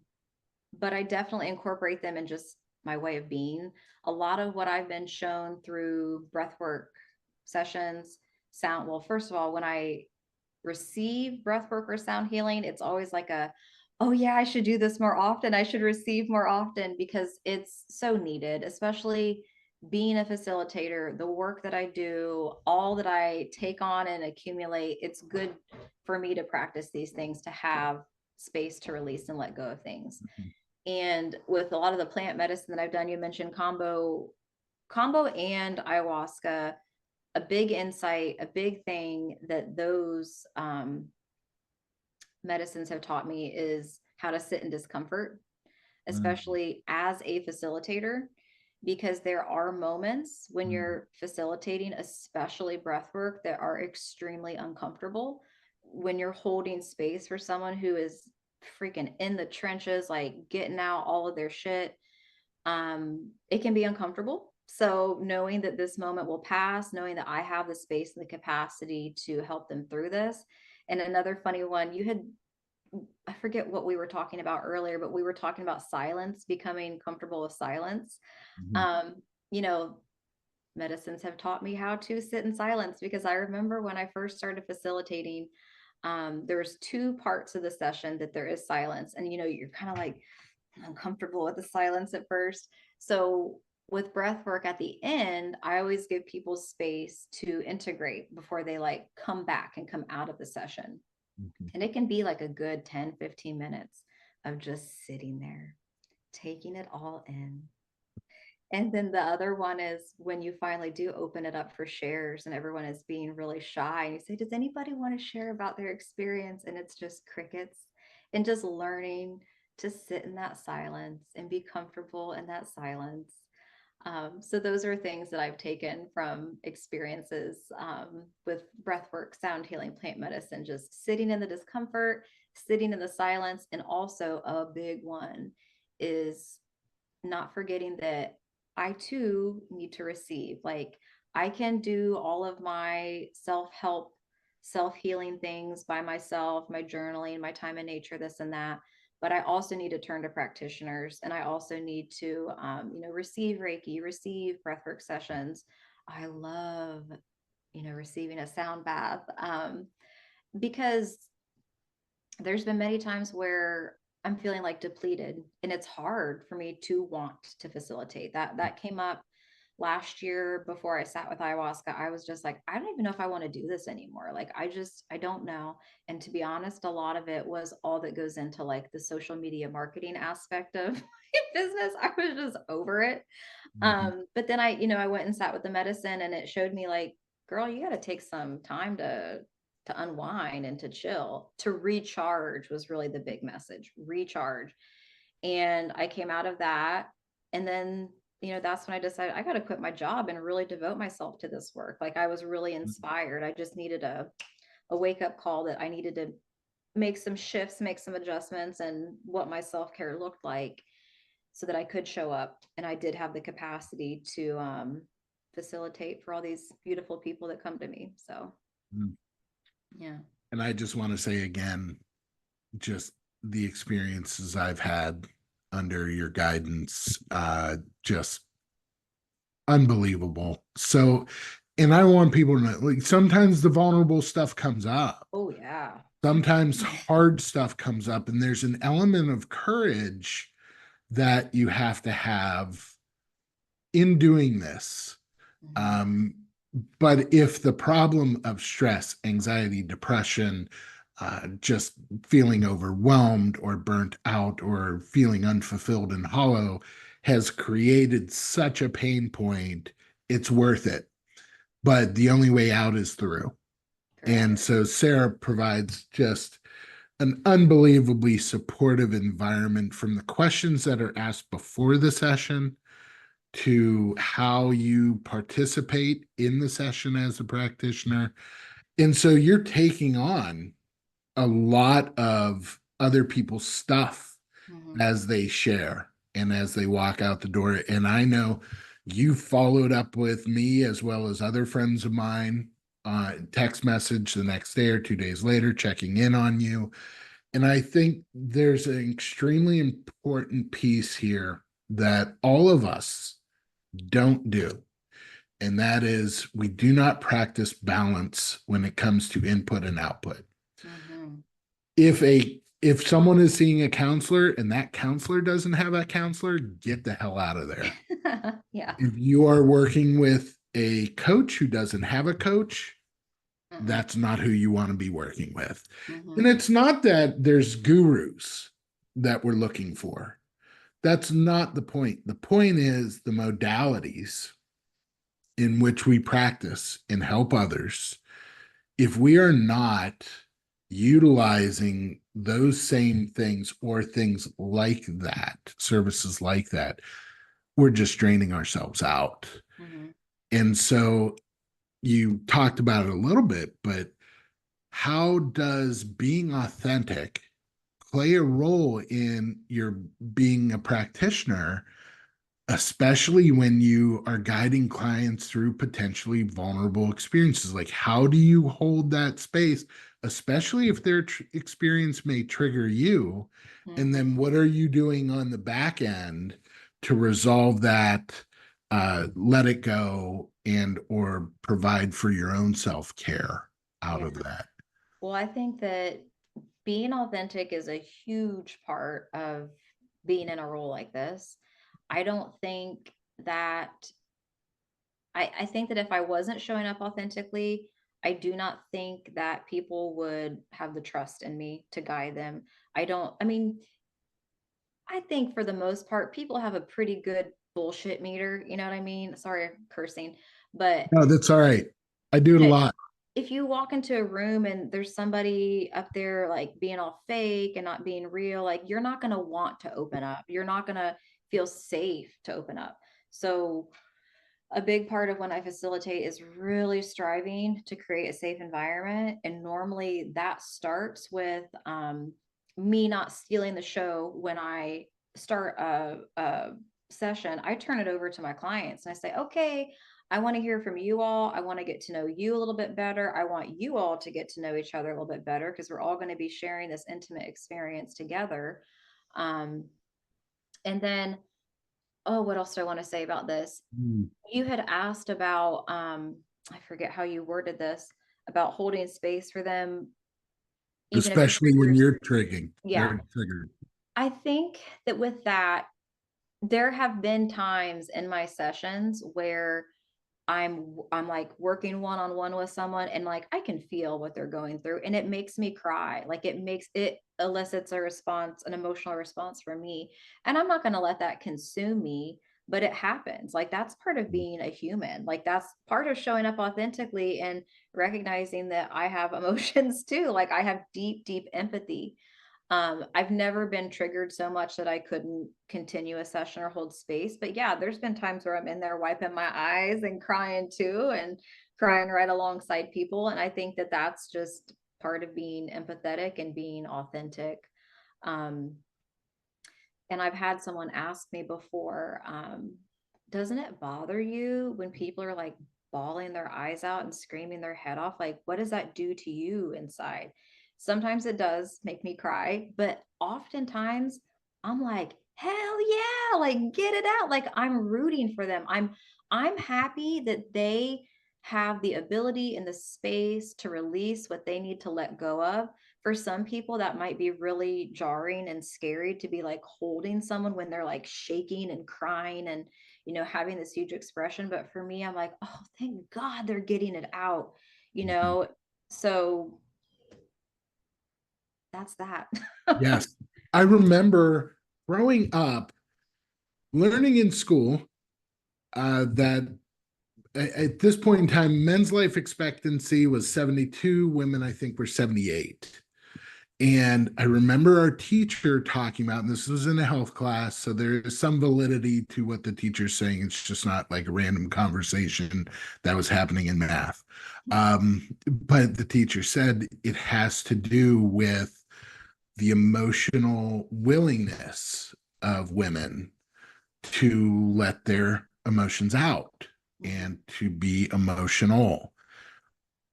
but I definitely incorporate them in just my way of being. A lot of what I've been shown through breathwork sessions, sound. Well, first of all, when I receive breathwork or sound healing, it's always like oh yeah, I should do this more often. I should receive more often because it's so needed, especially being a facilitator, the work that I do, all that I take on and accumulate. It's good for me to practice these things, to have space to release and let go of things. And with a lot of the plant medicine that I've done, you mentioned combo and ayahuasca. A big insight, a big thing that those medicines have taught me is how to sit in discomfort, Mm, especially as a facilitator, because there are moments when mm, you're facilitating, especially breath work, that are extremely uncomfortable. When you're holding space for someone who is freaking in the trenches, like getting out all of their shit, it can be uncomfortable. So knowing that this moment will pass, knowing that I have the space and the capacity to help them through this. And another funny one, I forget what we were talking about earlier, but we were talking about silence, becoming comfortable with silence. mhm, Um, you know, medicines have taught me how to sit in silence, because I remember when I first started facilitating, there's two parts of the session that there is silence. And, you're kind of like uncomfortable with the silence at first. So with breath work at the end, I always give people space to integrate before they like come back and come out of the session. mhm. And it can be like a good 10, 15 minutes of just sitting there, taking it all in. And then the other one is when you finally do open it up for shares and everyone is being really shy and you say, does anybody want to share about their experience? And it's just crickets, and just learning to sit in that silence and be comfortable in that silence. So those are things that I've taken from experiences with breathwork, sound healing, plant medicine, just sitting in the discomfort, sitting in the silence. And also a big one is not forgetting that I too need to receive. Like I can do all of my self-help, self-healing things by myself, my journaling, my time in nature, this and that. But I also need to turn to practitioners, and I also need to, receive Reiki, receive breathwork sessions. I love, receiving a sound bath because there's been many times where I'm feeling like depleted, and it's hard for me to want to facilitate that. That came up last year before I sat with ayahuasca. I was just like, I don't even know if I want to do this anymore. Like, I don't know. And to be honest, a lot of it was all that goes into like the social media marketing aspect of business. I was just over it. Mhm. But then I went and sat with the medicine, and it showed me like, girl, you got to take some time to unwind and to chill, to recharge was really the big message, recharge. And I came out of that. And then, that's when I decided I got to quit my job and really devote myself to this work. Like I was really inspired. I just needed a wake up call that I needed to make some shifts, make some adjustments, and what my self care looked like so that I could show up. And I did have the capacity to facilitate for all these beautiful people that come to me. So, Mhm. yeah. And I just want to say again, just the experiences I've had under your guidance, just unbelievable. So, and I want people to know, like, sometimes the vulnerable stuff comes up. Oh, yeah. Sometimes hard stuff comes up, and there's an element of courage that you have in doing this. Mhm. Um, but if the problem of stress, anxiety, depression, just feeling overwhelmed or burnt out or feeling unfulfilled and hollow has created such a pain point, it's worth it. But the only way out is through. And Correct. so Sarah provides just an unbelievably supportive environment from the questions that are asked before the session to how you participate in the session as a practitioner. And so you're taking on a lot of other people's stuff Mhm. as they share and as they walk out the door. And I know you followed up with me as well as other friends of mine, text message the next day or 2 days later, checking in on you. And I think there's an extremely important piece here that all of us don't do. And that is, we do not practice balance when it comes to input and output. Mhm. If someone is seeing a counselor and that counselor doesn't have a counselor, get the hell out of there. Yeah. If you are working with a coach who doesn't have a coach, Mm-mm. that's not who you want to be working with. And Mhm. it's not that there's gurus that we're looking for. That's not the point. The point is the modalities in which we practice and help others. If we are not utilizing those same things or things like that, services like that, we're just draining ourselves out. Mhm. And so you talked about it a little bit, but how does being authentic play a role in your being a practitioner, especially when you are guiding clients through potentially vulnerable experiences? Like, how do you hold that space, especially if their experience may trigger you? And then Mhm. what are you doing on the back end to resolve that, let it go, and or provide for your own self-care out Yeah. of that? Well, I think that being authentic is a huge part of being in a role like this. I don't think that I think that if I wasn't showing up authentically, I do not think that people would have the trust in me to guide them. I mean, I think for the most part, people have a pretty good bullshit meter. You know what I mean? Sorry, cursing, but No, that's all right. I do it a but lot. if you walk into a room and there's somebody up there like being all fake and not being real, like you're not going to want to open up. You're not going to feel safe to open up. So a big part of when I facilitate is really striving to create a safe environment. And normally that starts with me not stealing the show. When I start a session, I turn it over to my clients and I say, okay, I want to hear from you all. I want to get to know you a little bit better. I want you all to get to know each other a little bit better because we're all going to be sharing this intimate experience together. Um, and then, oh, what else do I want to say about this? Mm. You had asked about, I forget how you worded this, about holding space for them, even if it Especially when triggers. you're triggering Yeah. or triggered. I think that with that, there have been times in my sessions where I'm like working one-on-one with someone and like I can feel what they're going through and it makes me cry. Like it elicits a response, an emotional response from me. And I'm not going to let that consume me, but it happens. Like that's part of being a human. Like that's part of showing up authentically and recognizing that I have emotions too. Like I have deep, deep empathy. I've never been triggered so much that I couldn't continue a session or hold space. But yeah, there's been times where I'm in there wiping my eyes and crying too, and crying right alongside people. And I think that that's just part of being empathetic and being authentic. Um, and I've had someone ask me before, doesn't it bother you when people are like bawling their eyes out and screaming their head off? Like, what does that do to you inside? Sometimes it does make me cry, but oftentimes I'm like, hell yeah, like get it out. Like I'm rooting for them. I'm happy that they have the ability and the space to release what they need to let go of. For some people that might be really jarring and scary to be like holding someone when they're like shaking and crying and having this huge expression, but for me I'm like, oh, thank God they're getting it out you Mhm. know so that's that. Yes. I remember growing up, learning in school that at this point in time, men's life expectancy was 72, women, I think, were 78. And I remember our teacher talking about, and this was in a health class, so there is some validity to what the teacher's saying. It's just not like a random conversation that was happening in math. But the teacher said it has to do with the emotional willingness of women to let their emotions out and to be emotional.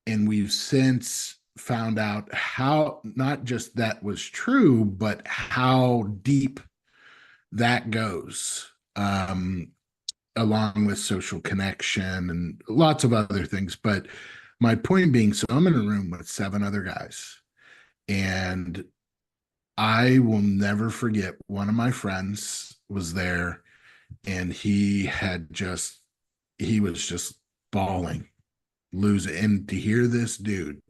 And we've since found out how not just that was true, but how deep that goes, along with social connection and lots of other things. But my point being, so I'm in a room with seven other guys, and I will never forget one of my friends was there and he was just bawling, losing. And to hear this dude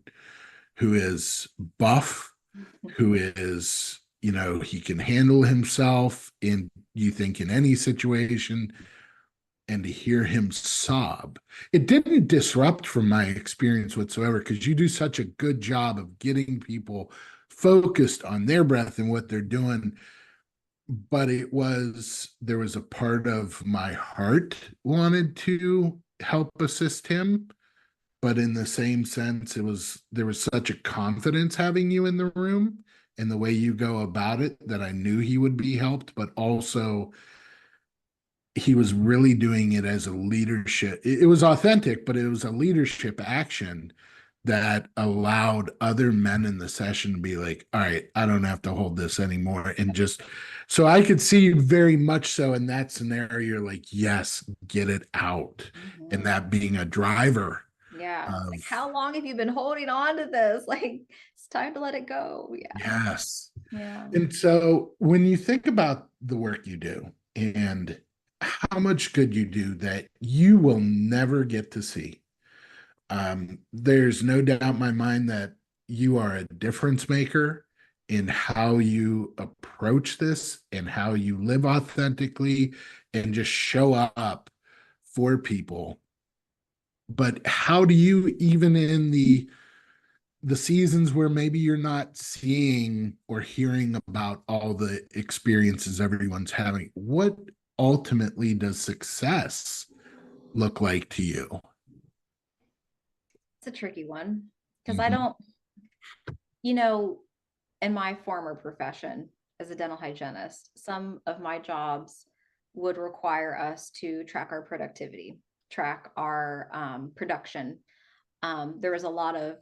who is buff, who is, he can handle himself in, you think, in any situation, and to hear him sob, it didn't disrupt from my experience whatsoever because you do such a good job of getting people focused on their breath and what they're doing. But there was a part of my heart wanted to help assist him, but in the same sense there was such a confidence having you in the room and the way you go about it that I knew he would be helped, but also he was really doing it as a leadership. It was authentic, but it was a leadership action that allowed other men in the session to be like, all right, I don't have to hold this anymore. And just so I could see very much so in that scenario, you're like, yes, get it out. And Mhm. that being a driver Yeah, it's like, of, how long have you been holding on to this? Like it's time to let it go. Yeah. yes. Yeah. And so when you think about the work you do and how much good you do that you will never get to see, there's no doubt in my mind that you are a difference maker in how you approach this and how you live authentically and just show up for people. But how do you, even in the seasons where maybe you're not seeing or hearing about all the experiences everyone's having, what ultimately does success look like to you? It's a tricky one because I Mhm. don't, you know, in my former profession as a dental hygienist, some of my jobs would require us to track our productivity, track our production. There was a lot of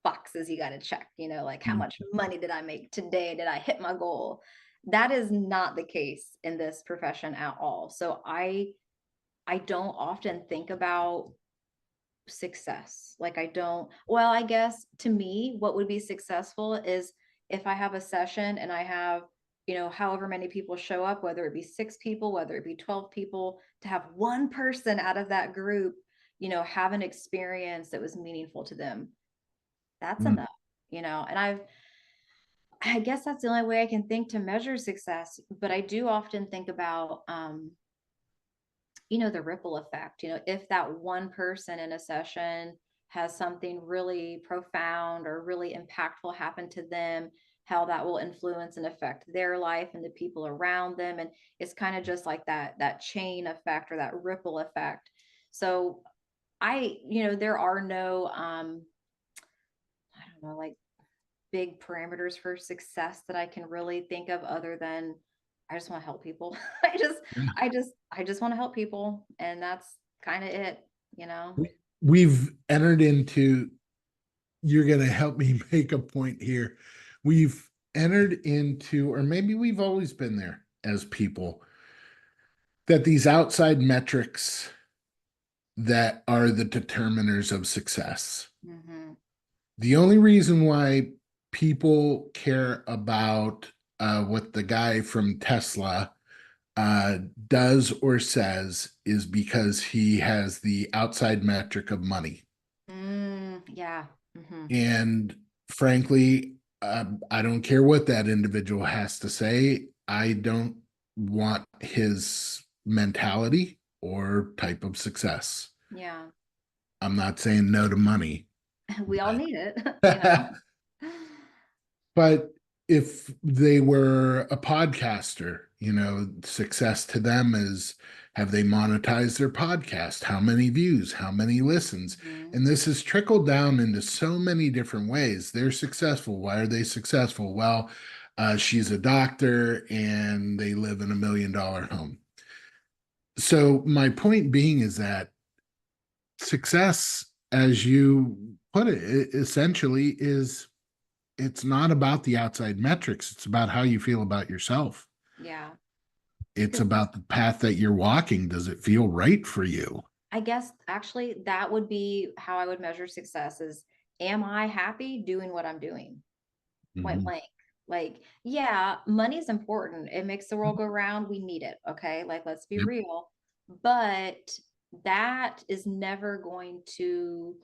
boxes you got to check, like how much money did I make today? Did I hit my goal? That is not the case in this profession at all. So I don't often think about success. Like I don't, well, I guess to me, what would be successful is if I have a session and I have, however many people show up, whether it be 6 people, whether it be 12 people, to have one person out of that group, have an experience that was meaningful to them. That's Mm. enough, and I guess that's the only way I can think to measure success. But I do often think about, the ripple effect, if that one person in a session has something really profound or really impactful happen to them, how that will influence and affect their life and the people around them. And it's kind of just like that chain effect or that ripple effect. So there are no, I don't know, like big parameters for success that I can really think of other than I just want to help people. I just want to help people, and that's kind of it, you know. We've entered into, you're going to help me make a point here. We've entered into, or maybe we've always been there as people, that these outside metrics that are the determiners of success. Hmm. The only reason why people care about what the guy from Tesla uh, does or says is because he has the outside metric of money. Yeah. Hmm. And frankly, I don't care what that individual has to say. I don't want his mentality or type of success. Yeah. I'm not saying no to money, We all but need it. but if they were a podcaster, success to them is, have they monetized their podcast? How many views? How many listens? Mhm. And this has trickled down into so many different ways. They're successful. Why are they successful? Well, she's a doctor and they live in $1 million home. So, my point being is that success, as you put it, essentially is, it's not about the outside metrics. It's about how you feel about yourself. Yeah. It's Because about the path that you're walking. Does it feel right for you? I guess actually that would be how I would measure success is, am I happy doing what I'm doing? Point Mhm. blank. Like, yeah, money is important. It makes the world go round. We need it. Okay. Like, let's be Yep. real. But that is never going to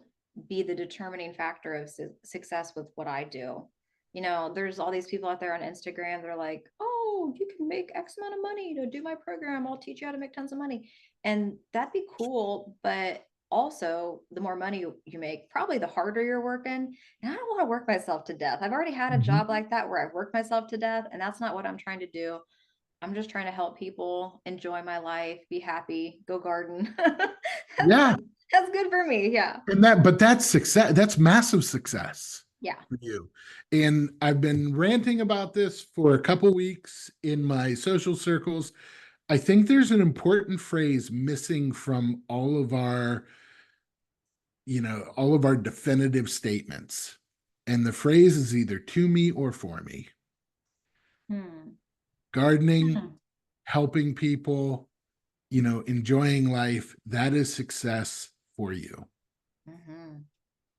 be the determining factor of success with what I do. There's all these people out there on Instagram. They're like, oh, you can make X amount of money to do my program. I'll teach you how to make tons of money. And that'd be cool. But also, the more money you make, probably the harder you're working. And I don't want to work myself to death. I've already had a Mhm. job like that where I've worked myself to death, and that's not what I'm trying to do. I'm just trying to help people enjoy my life, be happy, go garden. that's, Yeah. that's good for me. Yeah. But that's success. That's massive success Yeah. for you. And I've been ranting about this for a couple weeks in my social circles. I think there's an important phrase missing from all of our definitive statements. And the phrase is either to me or for me. Hmm. Gardening, Hmm. helping people, enjoying life, that is success for you. Hmm.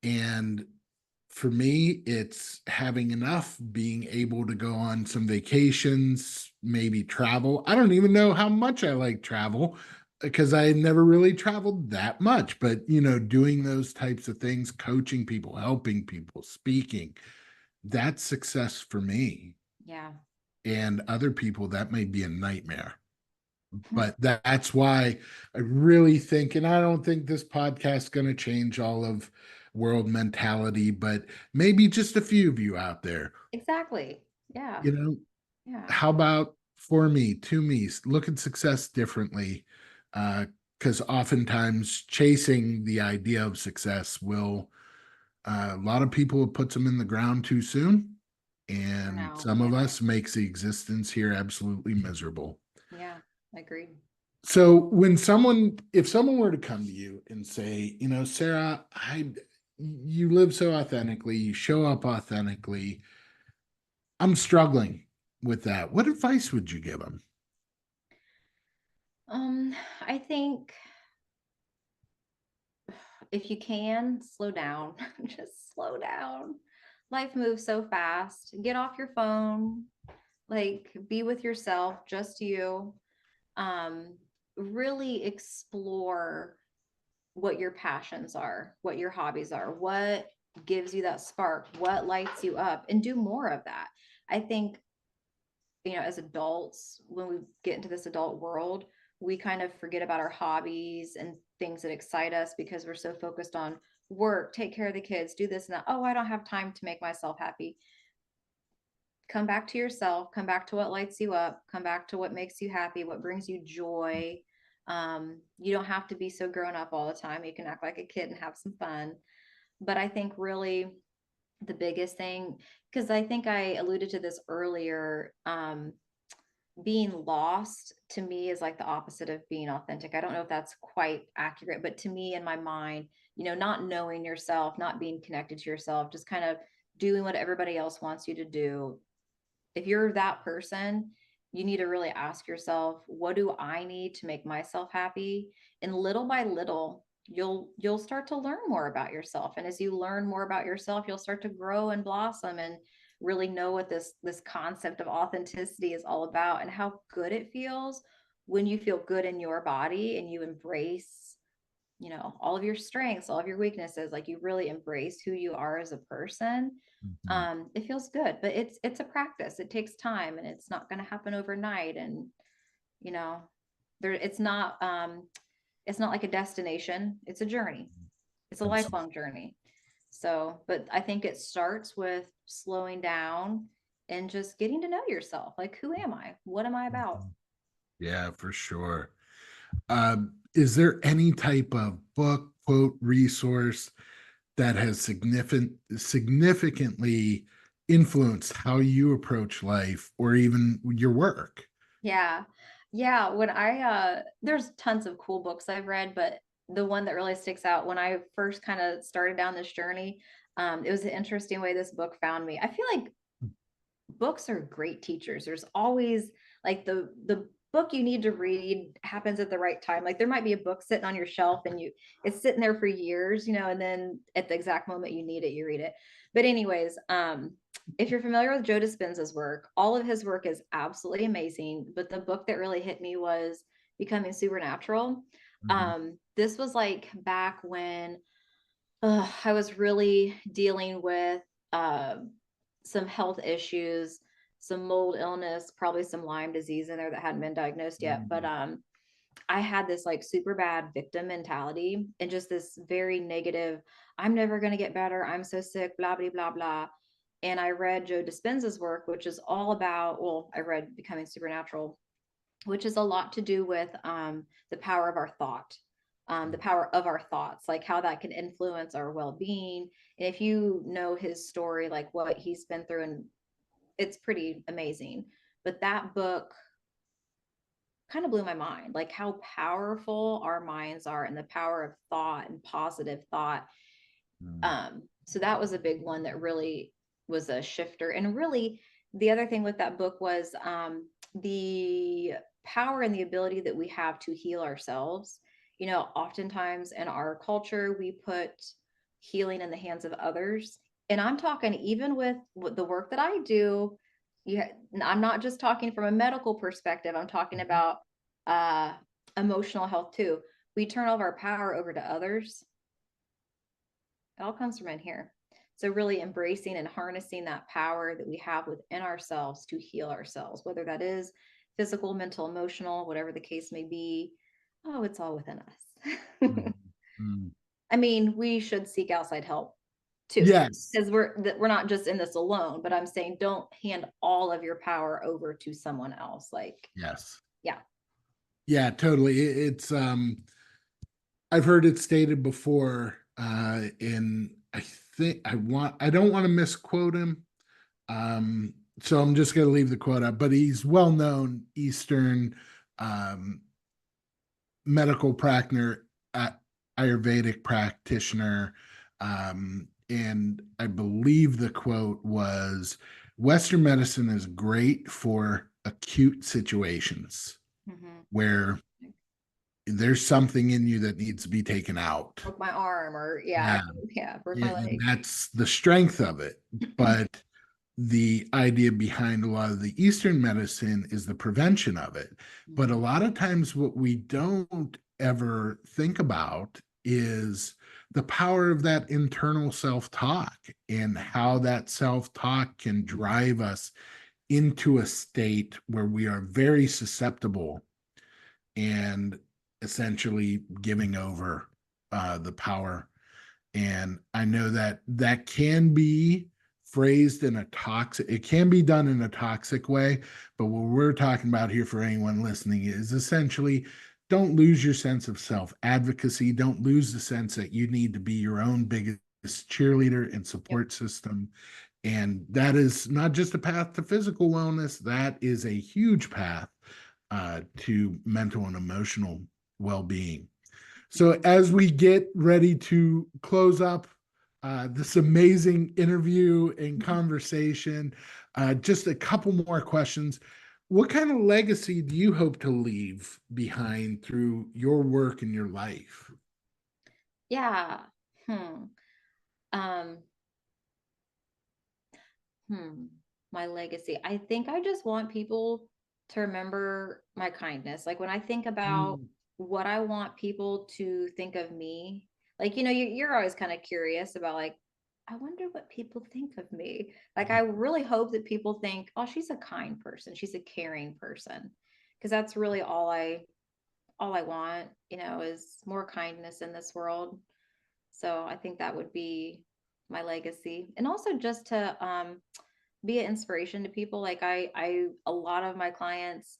And for me, it's having enough, being able to go on some vacations, maybe travel. I don't even know how much I like travel because I had never really traveled that much, but doing those types of things, coaching people, helping people, speaking, that's success for me. Yeah. And other people, that may be a nightmare. But that's why I really think, and I don't think this podcast is going to change all of world mentality, but maybe just a few of you out there, Exactly. Yeah. you know, Yeah. how about for me, to me, look at success differently. Because oftentimes chasing the idea of success will, a lot of people puts them in the ground too soon. I And know. some of Yeah. us makes the existence here absolutely miserable. Yeah. Agreed. So when someone, if someone were to come to you and say, Sarah, you live so authentically, you show up authentically, I'm struggling with that. What advice would you give them? I think if you can slow down, just slow down. Life moves so fast. Get off your phone, like be with yourself, just you. Um, really explore what your passions are, what your hobbies are, what gives you that spark, what lights you up, and do more of that. I think, as adults, when we get into this adult world, we kind of forget about our hobbies and things that excite us because we're so focused on work, take care of the kids, do this and that. Oh, I don't have time to make myself happy. Come back to yourself, come back to what lights you up, come back to what makes you happy, what brings you joy. You don't have to be so grown up all the time. You can act like a kid and have some fun. But I think really the biggest thing, because I think I alluded to this earlier, being lost to me is like the opposite of being authentic. I don't know if that's quite accurate, but to me, in my mind, not knowing yourself, not being connected to yourself, just kind of doing what everybody else wants you to do. If you're that person, you need to really ask yourself, what do I need to make myself happy? And little by little, you'll start to learn more about yourself. And as you learn more about yourself, you'll start to grow and blossom and really know what this concept of authenticity is all about and how good it feels when you feel good in your body and you embrace, all of your strengths, all of your weaknesses, like you really embrace who you are as a person. Mhm. It feels good, but it's a practice. It takes time and it's not going to happen overnight. And you know there it's not like a destination, it's a journey. It's a Absolutely. lifelong journey. So, but I think it starts with slowing down and just getting to know yourself. Like, who am I? What am I about? Yeah, for sure. Is there any type of book, quote, resource that has significantly influenced how you approach life or even your work? Yeah. Yeah. When there's tons of cool books I've read, but the one that really sticks out when I first kind of started down this journey, it was an interesting way this book found me. I feel like books are great teachers. There's always like the book you need to read happens at the right time. Like there might be a book sitting on your shelf and it's sitting there for years, and then at the exact moment you need it, you read it. But anyways, if you're familiar with Joe Dispenza's work, all of his work is absolutely amazing. But the book that really hit me was Becoming Supernatural. Mhm. This was like back when I was really dealing with uh, some health issues, some mold illness, probably some Lyme disease in there that hadn't been diagnosed yet. But Mhm. I had this like super bad victim mentality and just this very negative, I'm never going to get better. I'm so sick, blah, blah, blah, blah. And I read Joe Dispenza's work, which is all about, well, I read Becoming Supernatural, which is a lot to do with the power of our thought, the power of our thoughts, like how that can influence our well-being. And if you know his story, like what he's been through, and it's pretty amazing. But that book kind of blew my mind, like how powerful our minds are and the power of thought and positive thought. Mhm. So that was a big one that really was a shifter. And really, the other thing with that book was the power and the ability that we have to heal ourselves. Oftentimes in our culture, we put healing in the hands of others. And I'm talking even with the work that I do. Yeah, I'm not just talking from a medical perspective. I'm talking about uh, emotional health too. We turn all of our power over to others. It all comes from in here. So, really embracing and harnessing that power that we have within ourselves to heal ourselves, whether that is physical, mental, emotional, whatever the case may be. Oh, it's all within us. Mhm. Mhm. I mean, we should seek outside help. too, Yes. because we're not just in this alone, but I'm saying don't hand all of your power over to someone else. Like, Yes. yeah. Yeah, totally. It's I've heard it stated before, in I don't want to misquote him. Um, so I'm just gonna leave the quote out, but he's well known Eastern um medical practitioner, uh, Ayurvedic practitioner. And I believe the quote was Western medicine is great for acute situations Mhm. where there's something in you that needs to be taken out. Broke my arm, or yeah, Yeah. yeah, broke Yeah, my and leg. that's the strength of it. But the idea behind a lot of the Eastern medicine is the prevention of it. But a Mhm. lot of times, what we don't ever think about is the power of that internal self talk and how that self talk can drive us into a state where we are very susceptible and essentially giving over the power. And I know that that can be phrased in a toxic, it can be done in a toxic way. But what we're talking about here for anyone listening is essentially don't lose your sense of self advocacy. Don't lose the sense that you need to be your own biggest cheerleader and Yep. support system. And that is not just a path to physical wellness, that is a huge path to mental and emotional well being. So, Mhm. as we get ready to close up this amazing interview and conversation, just a couple more questions. What kind of legacy do you hope to leave behind through your work and your life? Yeah. Hmm. Um, Hmm. My legacy. I think I just want people to remember my kindness. Like when I think about Mm. what I want people to think of me, like, you're always kind of curious about, like, I wonder what people think of me. Like, I really hope that people think, oh, she's a kind person. She's a caring person. Because that's really all I want, is more kindness in this world. So I think that would be my legacy. And also just to be an inspiration to people. Like a lot of my clients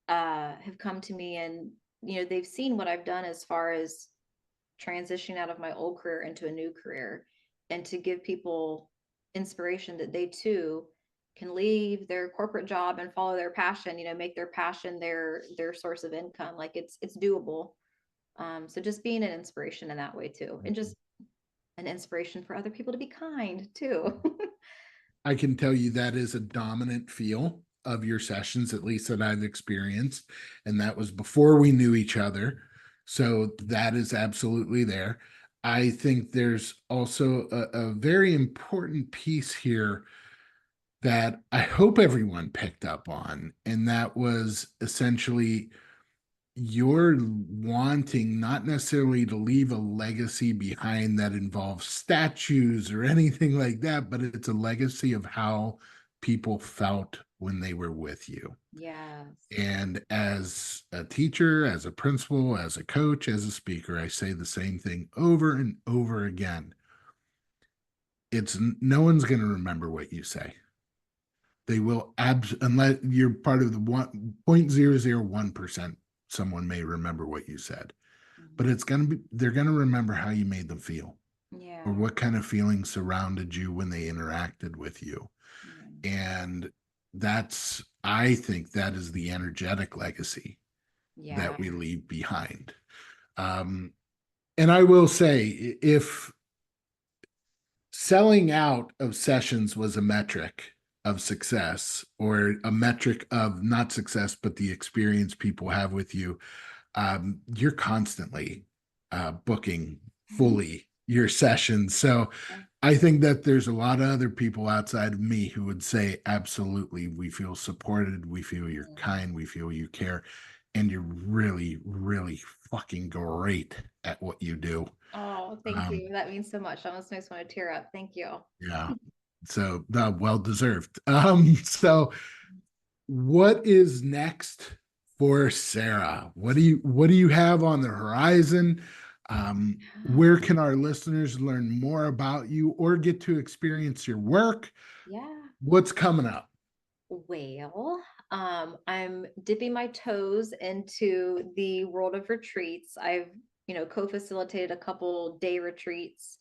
have come to me, and they've seen what I've done as far as transitioning out of my old career into a new career, and to give people inspiration that they too can leave their corporate job and follow their passion, make their passion their source of income. Like it's doable. So just being an inspiration in that way too, and just an inspiration for other people to be kind too. I can tell you that is a dominant feel of your sessions, at least that I've experienced. And that was before we knew each other. So that is absolutely there. I think there's also a very important piece here that I hope everyone picked up on. And that was essentially you're wanting not necessarily to leave a legacy behind that involves statues or anything like that, but it's a legacy of how people felt when they were with you. Yes. And as a teacher, as a principal, as a coach, as a speaker, I say the same thing over and over again. It's no one's going to remember what you say. They will unless you're part of the 1.001%, someone may remember what you said, but Mhm. it's going to be they're going to remember how you made them feel or Yeah. what kind of feelings surrounded you when they interacted with you. Yeah. And that's I think that is the energetic legacy Yeah. that we leave behind. um and I will say, if selling out of sessions was a metric of success or a metric of not success but the experience people have with you, you're constantly booking Mhm. fully your sessions. So Yeah. I think that there's a lot of other people outside of me who would say, absolutely, we feel supported, we feel you're Mhm. kind, we feel you care, and you're really, really fucking great at what you do. Oh, thank Um, you. That means so much. I almost makes me want to tear up. Thank you. yeah. So well deserved. So what is next for Sarah? What do you have on the horizon? Where can our listeners learn more about you or get to experience your work? Yeah. What's coming up? Well, I'm dipping my toes into the world of retreats. I've, co-facilitated a couple day retreats.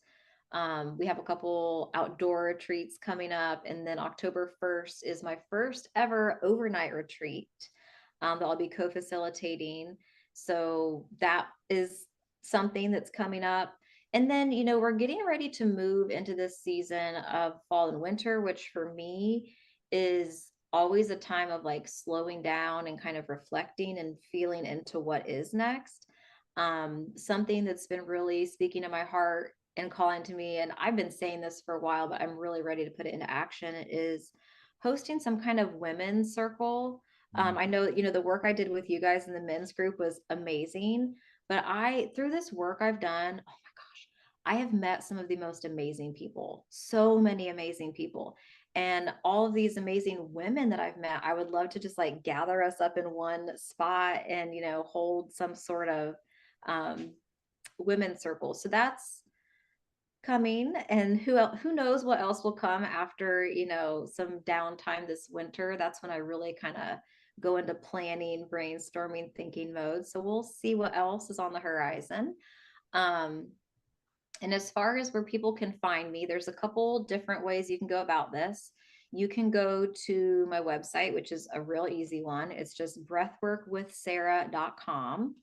We have a couple outdoor retreats coming up, and then October 1st is my first ever overnight retreat that I'll be co-facilitating. So that is something that's coming up. And then, we're getting ready to move into this season of fall and winter, which for me is always a time of like slowing down and kind of reflecting and feeling into what is next. Something that's been really speaking to my heart and calling to me, and I've been saying this for a while, but I'm really ready to put it into action, is hosting some kind of women's circle. I know, the work I did with you guys in the men's group was amazing, but through this work I've done, oh my gosh, I have met some of the most amazing people, so many amazing people. And all of these amazing women that I've met, I would love to just like gather us up in one spot and, hold some sort of um, women's circle. So that's coming, and who knows what else will come after, some downtime this winter. That's when I really kind of go into planning, brainstorming, thinking mode. So we'll see what else is on the horizon. Um, and as far as where people can find me, there's a couple different ways you can go about this. You can go to my website, which is a real easy one. It's just breathworkwithsarah.com.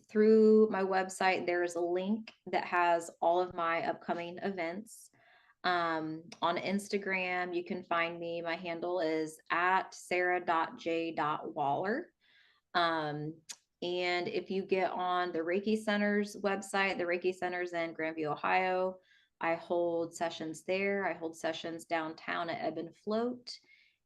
Through my website, there's a link that has all of my upcoming events. On Instagram, you can find me. My handle is at sarah.j.waller. Um, and if you get on the Reiki Center's website, the Reiki Center's in Grandview, Ohio, I hold sessions there. I hold sessions downtown at Ebb and Float.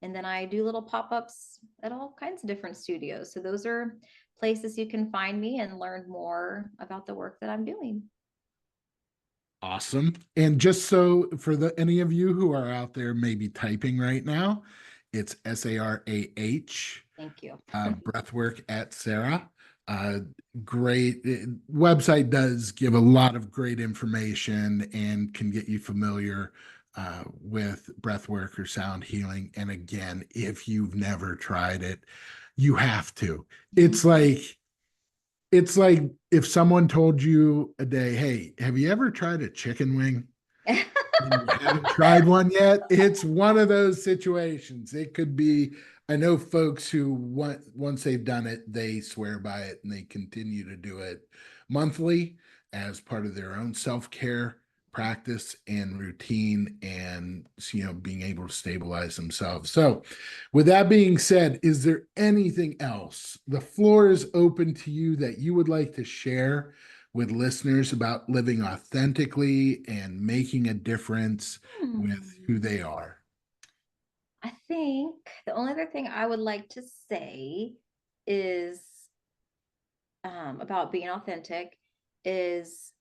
And then I do little pop ups at all kinds of different studios. So those are places you can find me and learn more about the work that I'm doing. Awesome. And just so for the any of you who are out there maybe typing right now, it's Sarah, Thank you. breathwork at Sarah. Uh, Great website, does give a lot of great information and can get you familiar with breathwork or sound healing. And again, if you've never tried it, you have to. It's like it's like if someone told you a day, hey, have you ever tried a chicken wing? And you haven't tried one yet, it's one of those situations. It could be, I know folks who once they've done it, they swear by it and they continue to do it monthly as part of their own self-care practice and routine, and being able to stabilize themselves. So with that being said, is there anything else? The floor is open to you that you would like to share with listeners about living authentically and making a difference with who Hmm. they are. I think the only other thing I would like to say is about being authentic is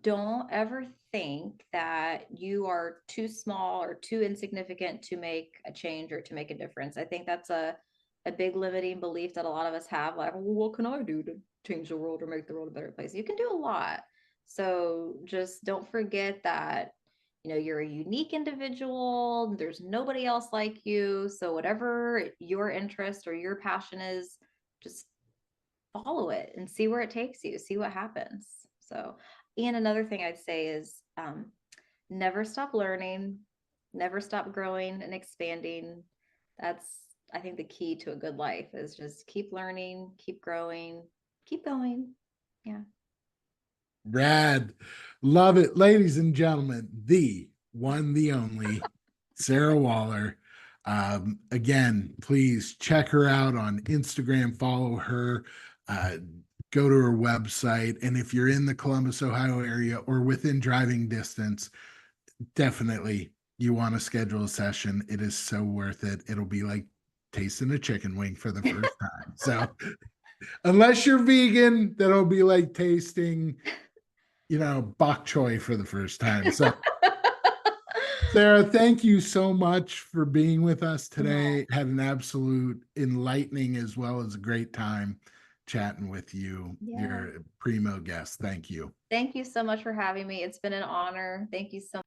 don't ever think that you are too small or too insignificant to make a change or to make a difference. I think that's a big limiting belief that a lot of us have, like, well, what can I do to change the world or make the world a better place? You can do a lot. So just don't forget that, you're a unique individual. There's nobody else like you. So whatever your interest or your passion is, just follow it and see where it takes you, see what happens. So, and another thing I'd say is never stop learning, never stop growing and expanding. That's, I think, the key to a good life is just keep learning, keep growing, keep going. Yeah. Rad. Love it. Ladies and gentlemen, the one, the only, Sarah Waller. Again, please check her out on Instagram, follow her, uh, go to her website. And if you're in the Columbus, Ohio area or within driving distance, definitely you want to schedule a session. It is so worth it. It'll be like tasting a chicken wing for the first time. So, unless you're vegan, that'll be like tasting, bok choy for the first time. So, Sarah, thank you so much for being with us No, today. Had an absolute enlightening as well as a great time. chatting with you. Yeah. You're a primo guest. Thank you. Thank you so much for having me. It's been an honor. Thank you so much.